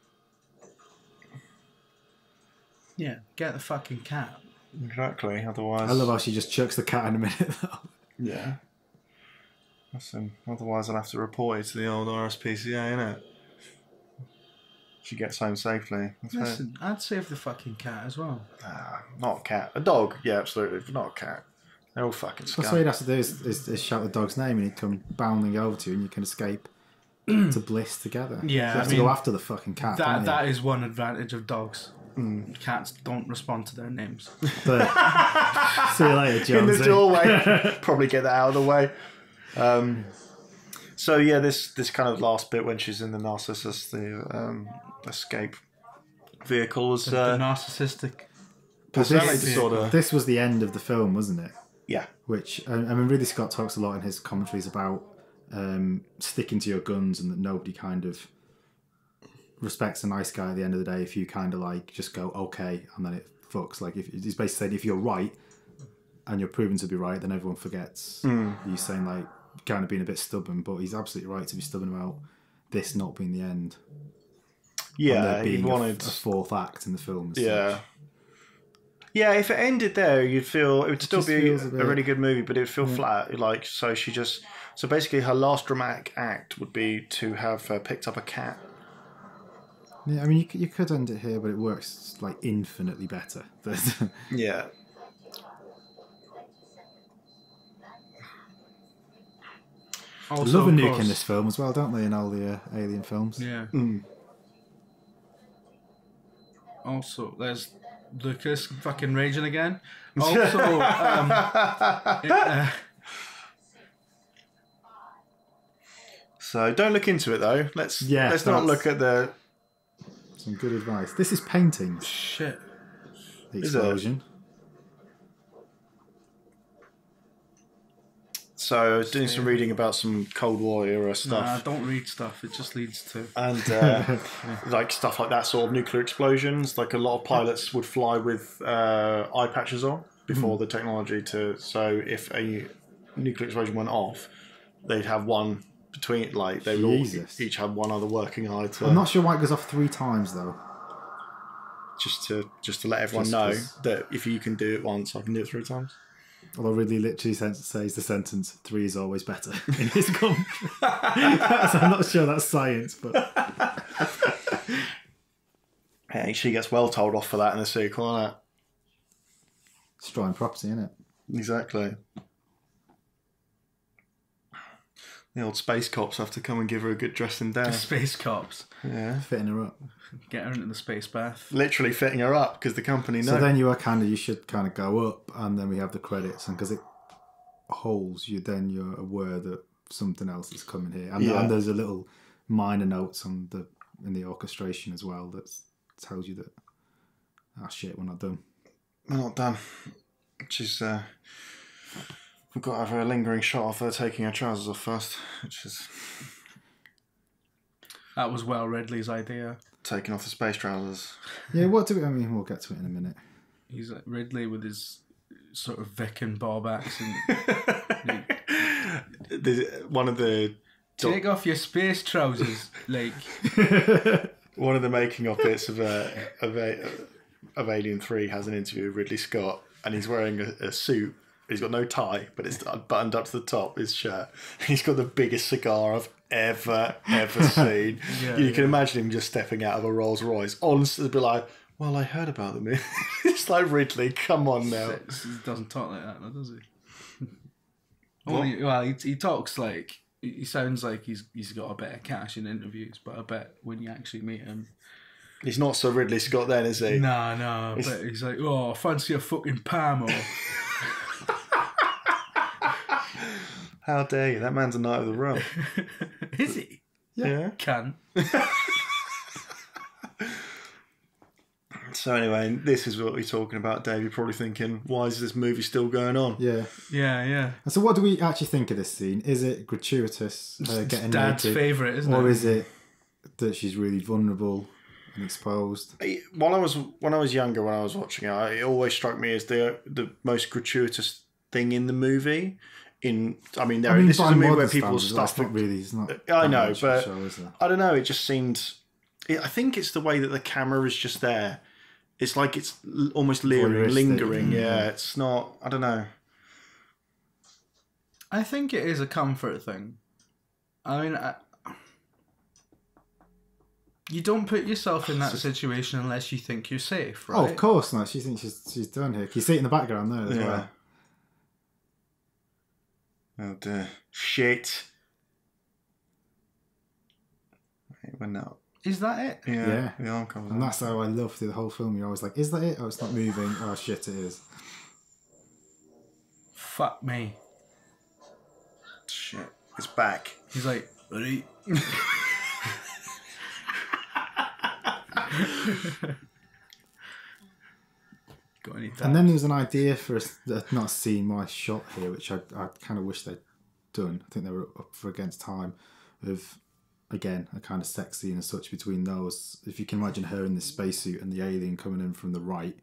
Yeah, get the fucking cat. Exactly, otherwise... I love how she just chucks the cat in a minute, though. Yeah. Listen, otherwise I'll have to report it to the old RSPCA, innit? She gets home safely. Listen, I'd save the fucking cat as well. Not a cat. A dog, yeah, absolutely, but not a cat. They're all fucking scum. That's what you'd have to do is shout the dog's name and he'd come bounding over to you and you can escape to bliss together. Yeah, you have to go after the fucking cat. That is one advantage of dogs. Cats don't respond to their names. But, see you later, Jonesy. In the doorway. Probably get that out of the way. So yeah, this kind of last bit when she's in the narcissist, the escape vehicle was The narcissistic personality disorder. This was the end of the film, wasn't it? Yeah. Which, I mean, Ridley Scott talks a lot in his commentaries about sticking to your guns and that nobody kind of respects a nice guy at the end of the day if you kind of like just go, okay, and then it fucks. Like, if he's basically saying if you're right and you're proven to be right, then everyone forgets. He's saying like kind of being a bit stubborn, but he's absolutely right to be stubborn about this not being the end. Yeah, and there being he wanted a fourth act in the film. Yeah. Such. Yeah, if it ended there, you'd feel it would still just be feels a a bit- really good movie, but it would feel flat. Like, so basically her last dramatic act would be to have picked up a cat. Yeah, I mean, you could end it here, but it works like infinitely better. Yeah. They Also, love a of nuke course- in this film as well, don't they? In all the Alien films. Yeah. Also, there's Lucas fucking raging again. Also, So don't look into it though. Let's not that's- look at the. Some good advice. This is paintings. shit. The Is it? explosion. So I was doing some reading about some Cold War era Nah, stuff. don't read stuff. It just leads to. And like stuff like that, sort of nuclear explosions. Like a lot of pilots would fly with eye patches on before the technology to. So if a nuclear explosion went off, they'd have one between. Like they would all Jesus. each have one other working eye to I'm not sure why it goes off 3 times though. just to let everyone Just know 'cause- that if you can do it once, I can do it 3 times. Although Ridley literally says the sentence 3 is always better in his commentary. So I'm not sure that's science, but Hey, she gets well told off for that in the sequel, isn't it? it's drawing property, isn't it? Exactly. The old space cops have to come and give her a good dressing down. Space cops. Yeah. Fitting her up. Get her into the space bath. Literally fitting her up because the company know. So then you should kind of go up, and then we have the credits, and because it holds you, then you're aware that something else is coming here, and, Yeah. and there's a little minor notes in the orchestration as well that tells you that shit, we're not done. We're not done. We've got to have a lingering shot of her taking her trousers off first, which is That was Ridley's idea. taking off the space trousers. Yeah, what do we? I mean, we'll get to it in a minute. He's like Ridley with his sort of Vic and Bob accent. One of the Take off your space trousers, like. one of the making of bits of Alien 3 has an interview with Ridley Scott, and he's wearing a suit. He's got no tie, but it's buttoned up to the top, his shirt. He's got the biggest cigar I've ever seen. You can imagine him just stepping out of a Rolls Royce. Honestly, be like, well, I heard about them. It's like, Ridley, come on now. He doesn't talk like that, though, does he? Only, well, he talks like he sounds like he's got a bit of cash in interviews, but I bet when you actually meet him, He's not so Ridley Scott then, is he? no, but he's like, oh, fancy a fucking Pamo. How dare you? That man's a knight of the realm. Is he? Yeah. Can. So anyway, this is what we're talking about, Dave. You're probably thinking, why is this movie still going on? Yeah. Yeah. And so, what do we actually think of this scene? Is it gratuitous, getting Dad's naked, favourite, isn't or it? is it that she's really vulnerable and exposed? When I was younger, when I was watching it always struck me as the most gratuitous thing in the movie. This is by a movie where modern people standards, stuff. it's not really. It's not. I that know, much of a but show, is there? I don't know. It just seemed. I think it's the way that the camera is just there. It's like it's almost leering, Voyeuristic. lingering. Yeah, it's not. I don't know. I think it is a comfort thing. I mean, you don't put yourself in that situation unless you think you're safe, right? Oh, of course not. She thinks she's done here. Can you see it in the background there as well? Oh dear. Shit. Wait, when that. Is that it? Yeah. The arm comes And out. that's how I love through the whole film. You're always like, is that it? Oh, it's not moving. Oh, shit, it is. Fuck me. Shit. It's back. He's like, ready? Got any And then there was an idea for not seeing my shot here, which I kind of wish they'd done. I think they were up for against time of, again, a kind of sex scene and such between those. If you can imagine her in the spacesuit and the alien coming in from the right,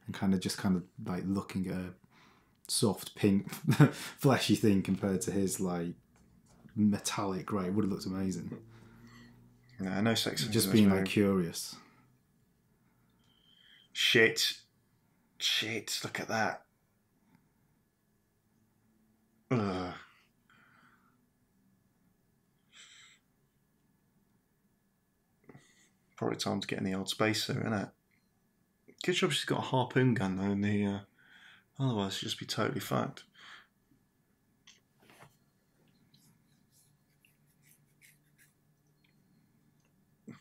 and kind of like looking at a soft pink fleshy thing compared to his like metallic grey. It would have looked amazing. No, no sex. Just being like curious. Shit, look at that. Ugh. Probably time to get in the old spacesuit, isn't it? Good job she's got a harpoon gun though, in the otherwise she'd just be totally fucked.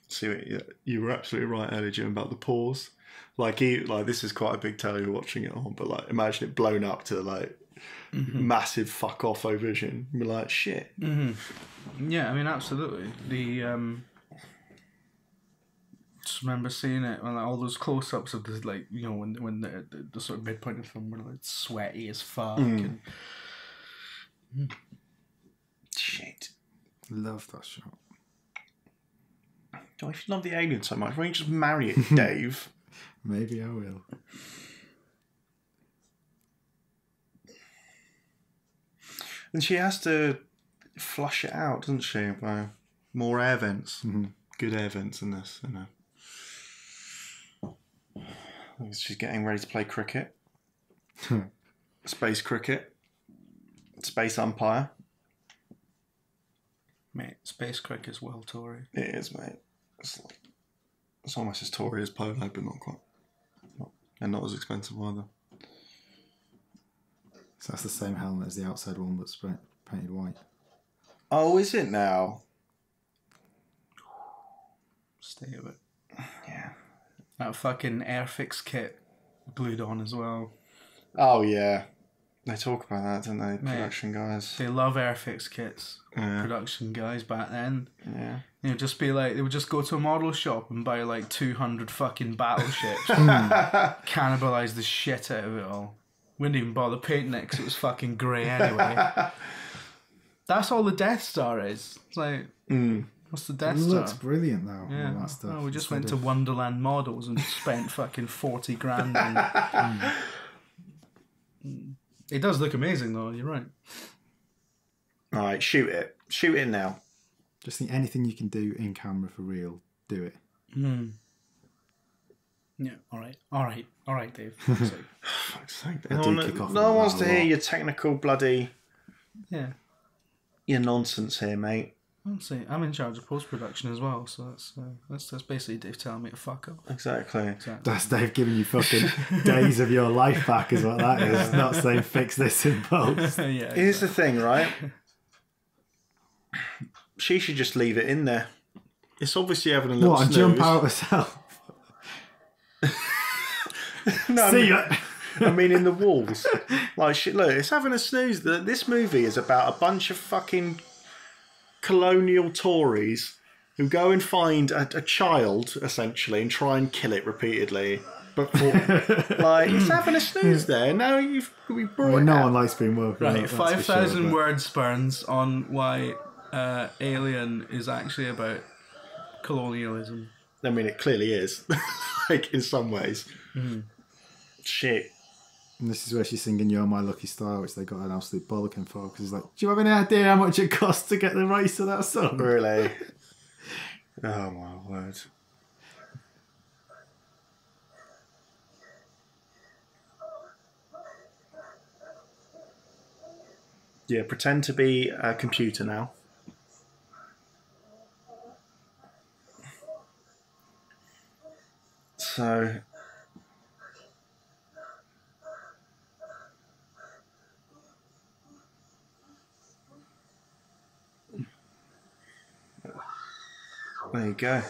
See, you were absolutely right earlier, Jim, about the pause. Like this is quite a big telly you're watching it on, but like imagine it blown up to like massive fuck off vision. You're like shit. Yeah, I mean absolutely. The just remember seeing it when like, all those close ups of this, like when the sort of midpoint of the film were like sweaty as fuck and Shit. Love that shot. Oh, if you love the alien so much, why don't you just marry it, Dave? Maybe I will. And she has to flush it out, doesn't she? By more air vents. Good air vents in this, She's getting ready to play cricket. Space cricket. Space umpire. mate, space cricket is well Tory. It is, mate. It's almost as Tory as polo, but not quite. And not as expensive either. So that's the same helmet as the outside one, but painted white. Oh, is it now? Stay with it. Yeah. That fucking Airfix kit glued on as well. Oh, yeah. They talk about that, don't they? Mate, production guys. They love Airfix kits. Yeah. Production guys back then. Yeah. You know, just be like, they would just go to a model shop and buy like 200 fucking battleships. Cannibalise the shit out of it all. Wouldn't even bother painting it because it was fucking grey anyway. That's all the Death Star is. It's like, what's the Death It Star? looks brilliant though. Yeah. All that stuff. Oh, we just went to Wonderland Models and spent fucking 40 grand on It does look amazing though, you're right. Alright, shoot it. Shoot it now. Just think anything you can do in camera for real, do it. Yeah, alright, Dave. Fuck's sake. I do kick off No one on wants that to a hear lot. your technical bloody Yeah. your nonsense here, mate. Honestly, I'm in charge of post-production as well, so that's basically Dave telling me to fuck up. Exactly. That's Dave giving you fucking days of your life back is what that is. Not saying fix this in post. Yeah. Here's the thing, right? She should just leave it in there. It's obviously having a little What, and snooze. jump out herself? No, See ya! I mean, in the walls. Like, shit, look, it's having a snooze. This movie is about a bunch of fucking colonial Tories who go and find a child, essentially, and try and kill it repeatedly. But like, it's having a snooze there. Now we brought Well, it no out. one likes being woken Right, up, that's for 5,000 sure, but- word spurns on why Alien is actually about colonialism. I mean, it clearly is. Like, in some ways. Shit. And this is where she's singing You're My Lucky Star, which they got an absolute bollocking for, because he's like, do you have any idea how much it costs to get the rights to that song? Really? Oh, my word. Yeah, pretend to be a computer now. So... There you go.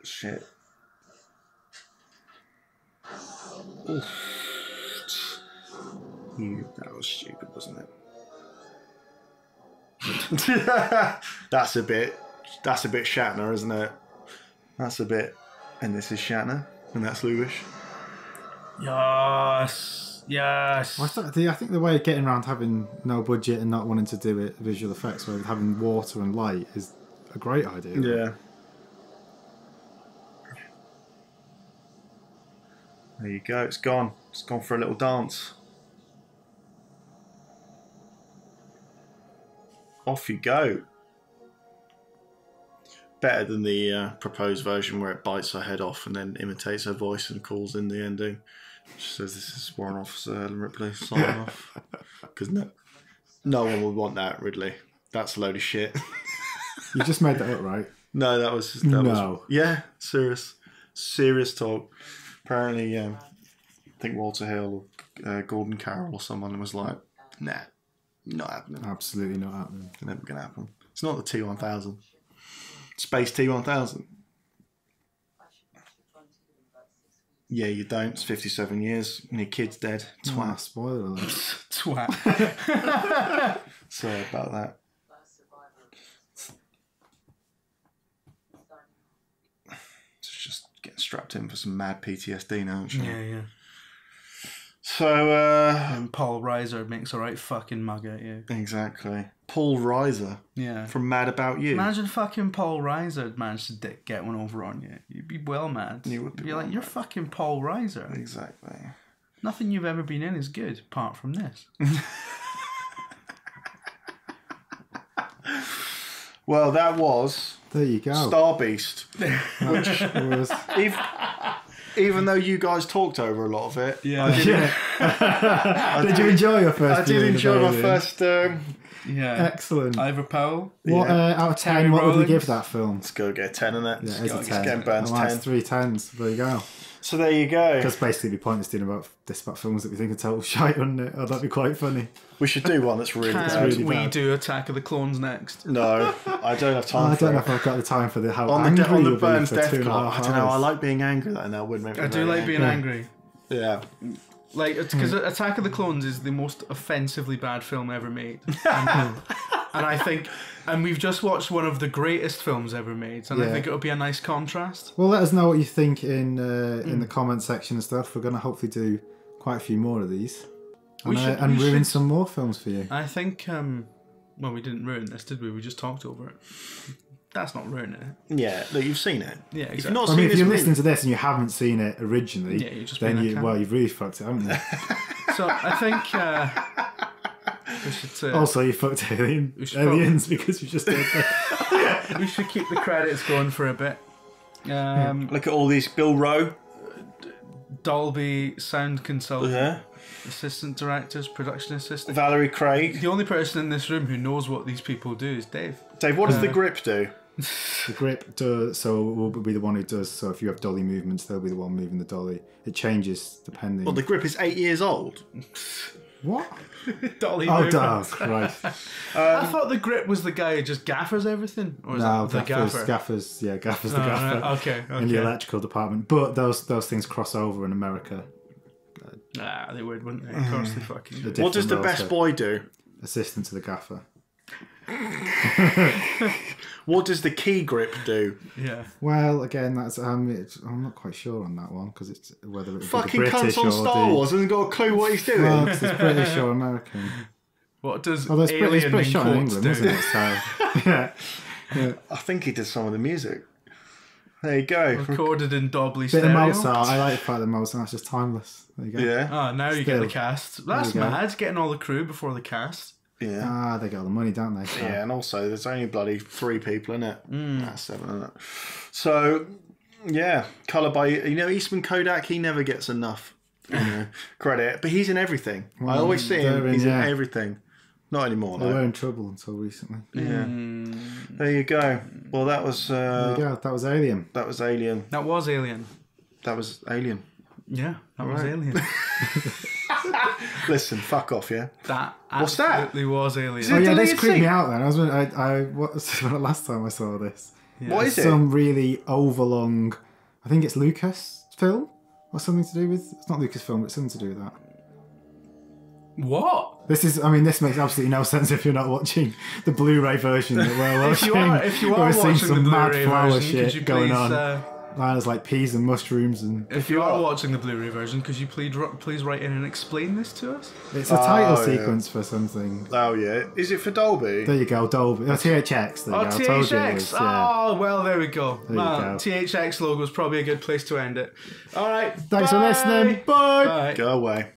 Shit. Oof. That was stupid, wasn't it? That's a bit Shatner, isn't it? That's a bit, and this is Shatner, and that's Lewis. Yes. I think the way of getting around having no budget and not wanting to do it visual effects, where having water and light is a great idea. Yeah. There you go. It's gone. It's gone for a little dance. Off you go. Better than the proposed version where it bites her head off and then imitates her voice and calls in the ending. She says, "This is Warrant Officer Ellen Ripley, sign off." Because no one would want that, Ridley. That's a load of shit. You just made that up, right? No, that was yeah, serious talk. Apparently, I think Walter Hill or Gordon Carroll or someone was like, "Nah, not happening. Absolutely not happening. Never gonna happen. It's not the T1000, Space T1000." Yeah, you don't. It's 57 years and your kid's dead. Twat. Spoiler alert. Twat. Sorry about that. It's just getting strapped in for some mad PTSD now, actually. Yeah. So, And Paul Reiser makes a right fucking mug at you. exactly. Paul Reiser Yeah. from Mad About You. Imagine fucking Paul Reiser managed to get one over on you. You'd be well mad. You would be You're well like, you're mad. fucking Paul Reiser. Exactly. Nothing you've ever been in is good, apart from this. Well, that was There you go. Star Beast. It was, Even though you guys talked over a lot of it, Yeah. Did you enjoy your first? I did viewing of enjoy my Alien? first. Yeah. Excellent. Ivor Powell. What out of 10? What would we give that film? Let's go get 10 on that. Yeah, It's it's a 10. getting Burns Well, 10. that's 3 10s. There you go. So there you go. Because basically, it'd be pointless doing about films that we think are total shite, wouldn't it? Oh, that'd be quite funny. We should do one that's really Can bad. really we bad. do Attack of the Clones next? No, I don't have time I for don't know it. if I've got the time for the how On angry the you'll be Burns for Death 2.5 Clock, I don't know. I hours. like being angry, and that would make me I do very like being angry. Yeah. Like, because Attack of the Clones is the most offensively bad film ever made. And I think, and we've just watched one of the greatest films ever made, and I Yeah. think it'll be a nice contrast. Well, let us know what you think in the comment section and stuff. We're going to hopefully do quite a few more of these. We should- And we ruin should- some more films for you. I think, well, we didn't ruin this, did we? We just talked over it. That's not ruining it. Yeah, look, you've seen it. Yeah, If you've exactly. not I seen mean, if this you're movie, listening to this and you haven't seen it originally, Yeah, you're just then being a cunt. you've really fucked it, haven't you? So I think we should Also, you fucked should aliens because you just did that. we should keep the credits going for a bit. look at all these. Bill Rowe. Dolby sound consultant, Yeah. assistant directors, production assistant. Valerie Craig. The only person in this room who knows what these people do is Dave. Dave, what does the grip do? The grip does, so will be the one who does. So if you have dolly movements, they'll be the one moving the dolly. It changes depending. Well, the grip is 8 years old. What? Dolly Oh, movements. Dave, right. I thought the grip was the guy who just gaffers everything. Or is No, it the gaffer? gaffers, the Oh, gaffer. right, okay. In the electrical department. But those things cross over in America. Nah, they would, wouldn't they? Of course they fucking do. What does the best boy do? Assistant to the gaffer. What does the key grip do? Yeah. Well, again, that's I'm not quite sure on that one because it's whether it would Fucking be the British cunts on or Star Wars hasn't got a clue what he's doing. Well, 'cause it's British or American. What does Although it's alien British in shot in quotes England, do? wasn't it? So, yeah. I think he did some of the music. There you go. Recorded in Dolby Bit of stereo. Mozart. I like the fact that Mozart's just timeless. There you go. Yeah. Oh, now you get Still. the cast. That's you go. mad, getting all the crew before the cast. Yeah. Ah, they get all the money, don't they? So. Yeah, and also there's only bloody 3 people in it. That's 7 in it. So, yeah, colour by Eastman Kodak. He never gets enough credit, but he's in everything. I always see him. He's in everything. Not anymore. They though. were in trouble until recently. Yeah. There you go. Well, that was. There you go. That was Alien. That was Alien. That was Alien. That was Alien. Yeah, that was Right. Alien. Listen, fuck off, yeah. That What's that? absolutely was Alien. Oh yeah, this deleted creeped scene? me out then. What was the last time I saw this? What is it? Some really overlong. I think it's Lucas film or something to do with. It's not Lucas film, but it's something to do with that. What? This makes absolutely no sense if you're not watching the Blu-ray version that we're watching. If you are We're seeing watching the some mad Blu-ray flower version, could you shit going please on. Mine is like peas and mushrooms and... If you are watching the Blu-ray version, could you please write in and explain this to us? It's a title sequence for something. Oh, yeah. Is it for Dolby? There you go, Dolby. Oh, THX. There you go. I told you it THX. was, yeah. Oh, well, there we go. There you go. THX logo is probably a good place to end it. All right. Thanks for listening. Bye. Go away.